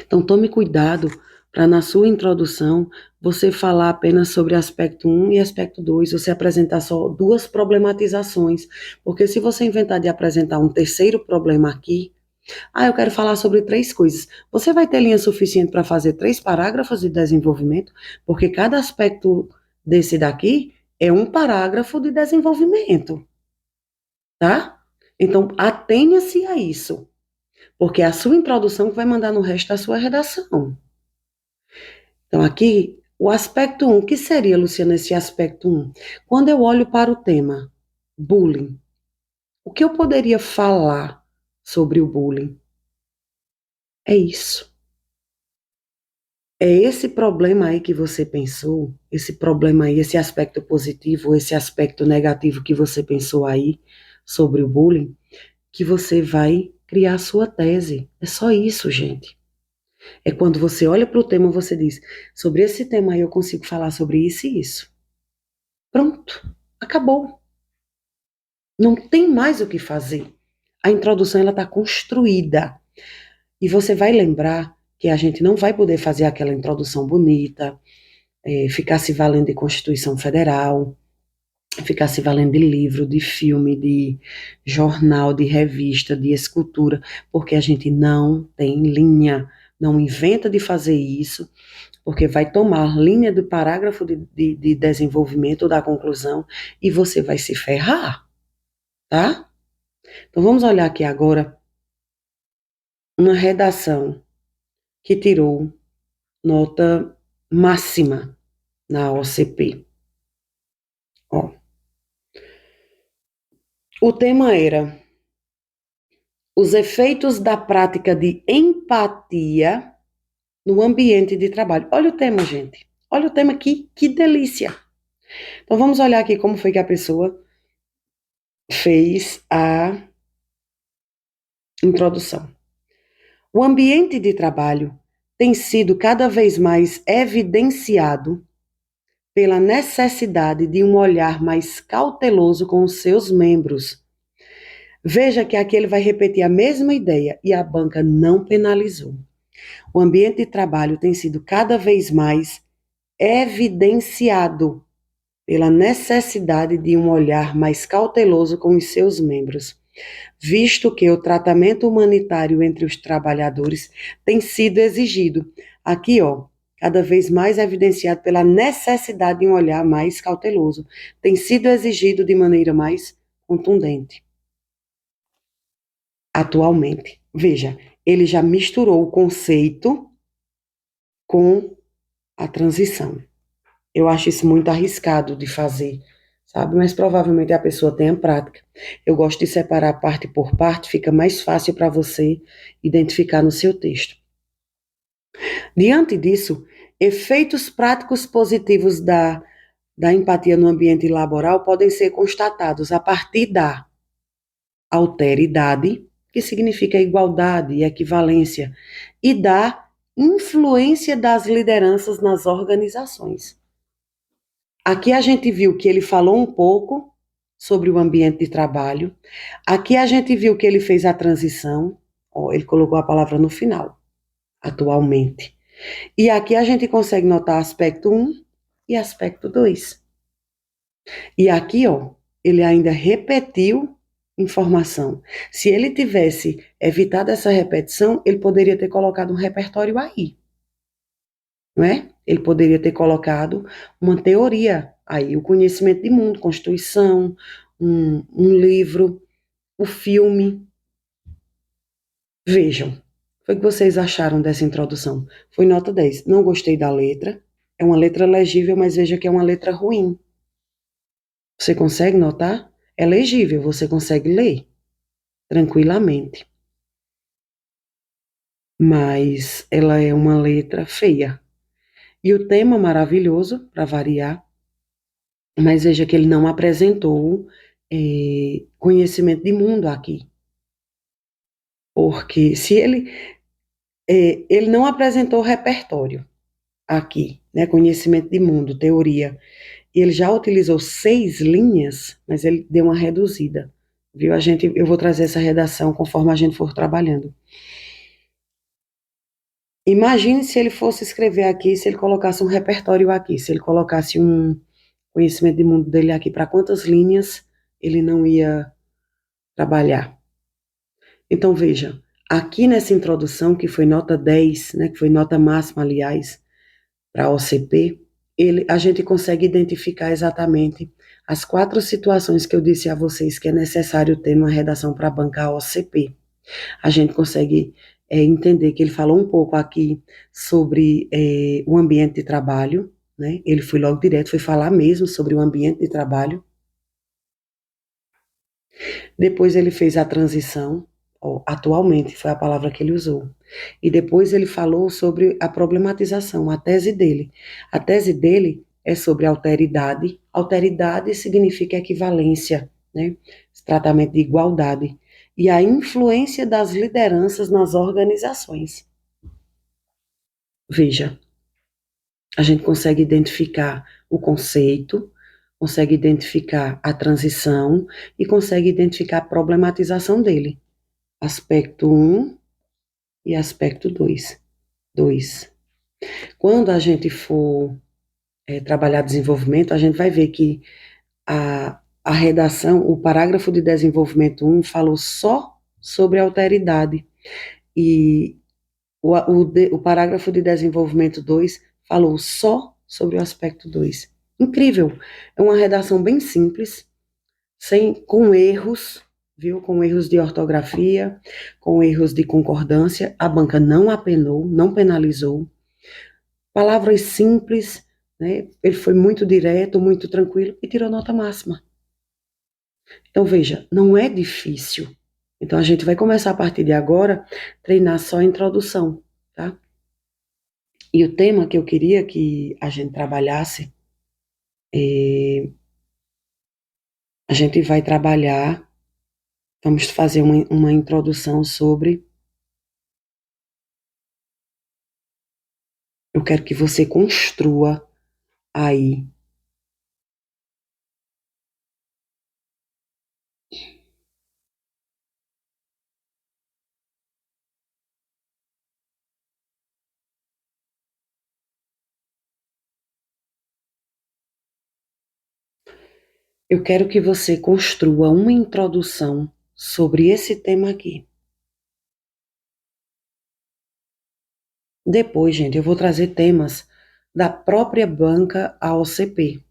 Então, tome cuidado para na sua introdução você falar apenas sobre aspecto 1 e aspecto 2, você apresentar só 2 problematizações, porque se você inventar de apresentar um terceiro problema aqui, eu quero falar sobre 3 coisas. Você vai ter linha suficiente para fazer 3 parágrafos de desenvolvimento, porque cada aspecto desse daqui é um parágrafo de desenvolvimento, tá? Então, atenha-se a isso, porque é a sua introdução que vai mandar no resto da sua redação. Então, aqui, o aspecto 1, o que seria, Luciana, esse aspecto 1? Quando eu olho para o tema bullying, o que eu poderia falar sobre o bullying? É isso. É esse problema aí que você pensou, esse problema aí, esse aspecto positivo, esse aspecto negativo que você pensou aí sobre o bullying, que você vai criar a sua tese. É só isso, gente. É quando você olha para o tema, você diz, sobre esse tema aí eu consigo falar sobre isso e isso. Pronto, acabou. Não tem mais o que fazer. A introdução ela está construída. E você vai lembrar que a gente não vai poder fazer aquela introdução bonita, ficar se valendo de Constituição Federal, ficar se valendo de livro, de filme, de jornal, de revista, de escultura, porque a gente não tem linha. Não inventa de fazer isso, porque vai tomar linha do parágrafo de desenvolvimento da conclusão e você vai se ferrar, tá? Então vamos olhar aqui agora uma redação que tirou nota máxima na OCP. Ó, o tema era os efeitos da prática de empatia no ambiente de trabalho. Olha o tema, gente. Olha o tema aqui, que delícia. Então vamos olhar aqui como foi que a pessoa fez a introdução. O ambiente de trabalho tem sido cada vez mais evidenciado pela necessidade de um olhar mais cauteloso com os seus membros. Veja que aqui ele vai repetir a mesma ideia e a banca não penalizou. O ambiente de trabalho tem sido cada vez mais evidenciado pela necessidade de um olhar mais cauteloso com os seus membros, visto que o tratamento humanitário entre os trabalhadores tem sido exigido. Aqui, ó, cada vez mais evidenciado pela necessidade de um olhar mais cauteloso, tem sido exigido de maneira mais contundente. Atualmente, veja, ele já misturou o conceito com a transição. Eu acho isso muito arriscado de fazer, sabe? Mas provavelmente a pessoa tem a prática. Eu gosto de separar parte por parte, fica mais fácil para você identificar no seu texto. Diante disso, efeitos práticos positivos da empatia no ambiente laboral podem ser constatados a partir da alteridade, que significa igualdade e equivalência, e da influência das lideranças nas organizações. Aqui a gente viu que ele falou um pouco sobre o ambiente de trabalho. Aqui a gente viu que ele fez a transição. Ó, ele colocou a palavra no final, atualmente. E aqui a gente consegue notar aspecto 1 e aspecto 2. E aqui, ó, ele ainda repetiu informação. Se ele tivesse evitado essa repetição, ele poderia ter colocado um repertório aí, não é? Ele poderia ter colocado uma teoria aí, o conhecimento de mundo, Constituição, um livro, o filme. Vejam, foi o que vocês acharam dessa introdução? Foi nota 10. Não gostei da letra, é uma letra legível, mas veja que é uma letra ruim. Você consegue notar? É legível, você consegue ler tranquilamente. Mas ela é uma letra feia. E o tema maravilhoso, para variar, mas veja que ele não apresentou conhecimento de mundo aqui. Porque se ele não apresentou repertório aqui, né, conhecimento de mundo, teoria, e ele já utilizou 6 linhas, mas ele deu uma reduzida, viu? Eu vou trazer essa redação conforme a gente for trabalhando. Imagine se ele fosse escrever aqui, se ele colocasse um repertório aqui, se ele colocasse um conhecimento de mundo dele aqui, para quantas linhas ele não ia trabalhar. Então, veja, aqui nessa introdução, que foi nota 10, né, que foi nota máxima, aliás, para a OCP, a gente consegue identificar exatamente as 4 situações que eu disse a vocês que é necessário ter uma redação para bancar OCP. A gente consegue entender que ele falou um pouco aqui sobre o ambiente de trabalho, né? Ele foi logo direto, foi falar mesmo sobre o ambiente de trabalho. Depois ele fez a transição, atualmente foi a palavra que ele usou. E depois ele falou sobre a problematização, a tese dele. A tese dele é sobre alteridade. Alteridade significa equivalência, né? Tratamento de igualdade. E a influência das lideranças nas organizações. Veja, a gente consegue identificar o conceito, consegue identificar a transição e consegue identificar a problematização dele. Aspecto 1 e aspecto 2. Quando a gente for trabalhar desenvolvimento, a gente vai ver que a redação, o parágrafo de desenvolvimento 1 falou só sobre a alteridade e o parágrafo de desenvolvimento 2 falou só sobre o aspecto 2. Incrível, é uma redação bem simples, com erros, viu? Com erros de ortografia, com erros de concordância. A banca não apenou, não penalizou. Palavras simples, né? Ele foi muito direto, muito tranquilo e tirou nota máxima. Então, veja, não é difícil. Então, a gente vai começar a partir de agora, treinar só a introdução, tá? E o tema que eu queria que a gente trabalhasse, a gente vai trabalhar, vamos fazer uma introdução sobre. Eu quero que você construa aí. Eu quero que você construa uma introdução sobre esse tema aqui. Depois, gente, eu vou trazer temas da própria banca AOCP.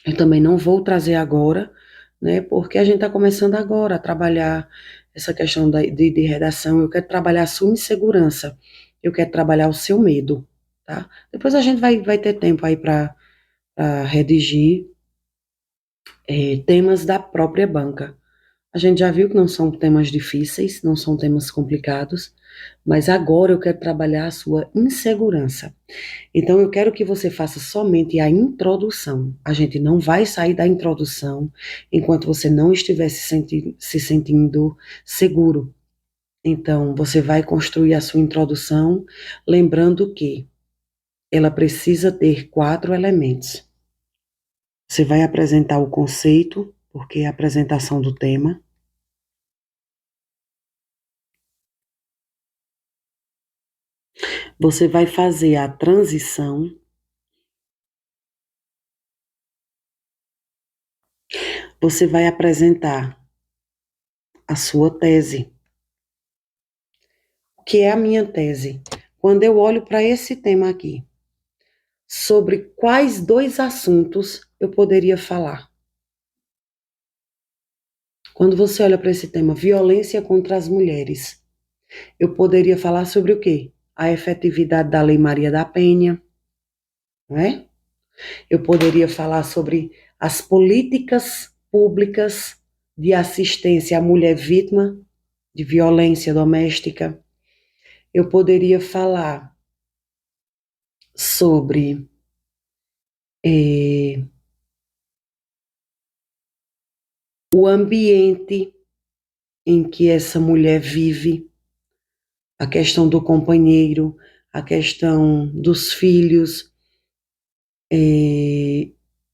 Eu também não vou trazer agora, né, porque a gente está começando agora a trabalhar essa questão de redação. Eu quero trabalhar a sua insegurança, eu quero trabalhar o seu medo, tá? Depois a gente vai ter tempo aí para redigir temas da própria banca. A gente já viu que não são temas difíceis, não são temas complicados, mas agora eu quero trabalhar a sua insegurança. Então, eu quero que você faça somente a introdução. A gente não vai sair da introdução enquanto você não estiver se sentindo seguro. Então, você vai construir a sua introdução, lembrando que ela precisa ter 4 elementos. Você vai apresentar o conceito, porque é a apresentação do tema. Você vai fazer a transição. Você vai apresentar a sua tese. O que é a minha tese? Quando eu olho para esse tema aqui, sobre quais 2 assuntos eu poderia falar? Quando você olha para esse tema, violência contra as mulheres, eu poderia falar sobre o quê? A efetividade da Lei Maria da Penha, não é? Eu poderia falar sobre as políticas públicas de assistência à mulher vítima de violência doméstica. Eu poderia falar sobre o ambiente em que essa mulher vive, a questão do companheiro, a questão dos filhos.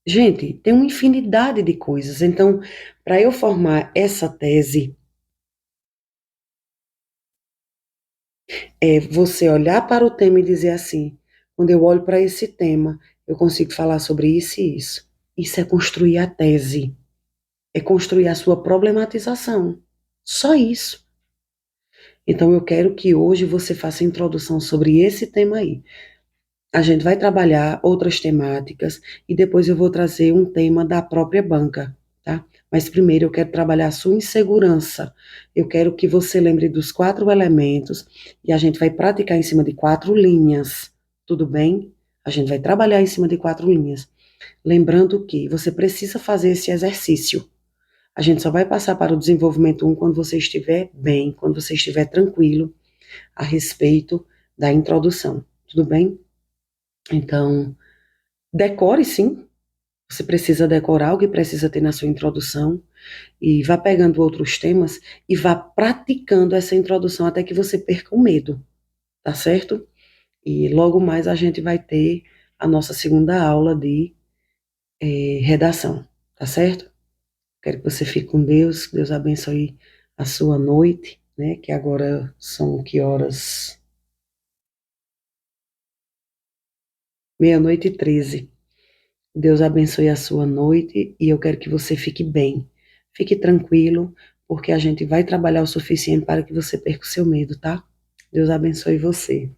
Gente, tem uma infinidade de coisas. Então, para eu formar essa tese, é você olhar para o tema e dizer assim: quando eu olho para esse tema, eu consigo falar sobre isso e isso. Isso é construir a tese, é construir a sua problematização. Só isso. Então, eu quero que hoje você faça a introdução sobre esse tema aí. A gente vai trabalhar outras temáticas e depois eu vou trazer um tema da própria banca, tá? Mas primeiro eu quero trabalhar a sua insegurança. Eu quero que você lembre dos 4 elementos e a gente vai praticar em cima de 4 linhas, tudo bem? A gente vai trabalhar em cima de 4 linhas. Lembrando que você precisa fazer esse exercício. A gente só vai passar para o desenvolvimento 1 quando você estiver bem, quando você estiver tranquilo a respeito da introdução, tudo bem? Então, decore sim, você precisa decorar o que precisa ter na sua introdução e vá pegando outros temas e vá praticando essa introdução até que você perca o medo, tá certo? E logo mais a gente vai ter a nossa segunda aula de redação, tá certo? Quero que você fique com Deus, que Deus abençoe a sua noite, né? Que agora são que horas? 00h13. Deus abençoe a sua noite e eu quero que você fique bem. Fique tranquilo, porque a gente vai trabalhar o suficiente para que você perca o seu medo, tá? Deus abençoe você.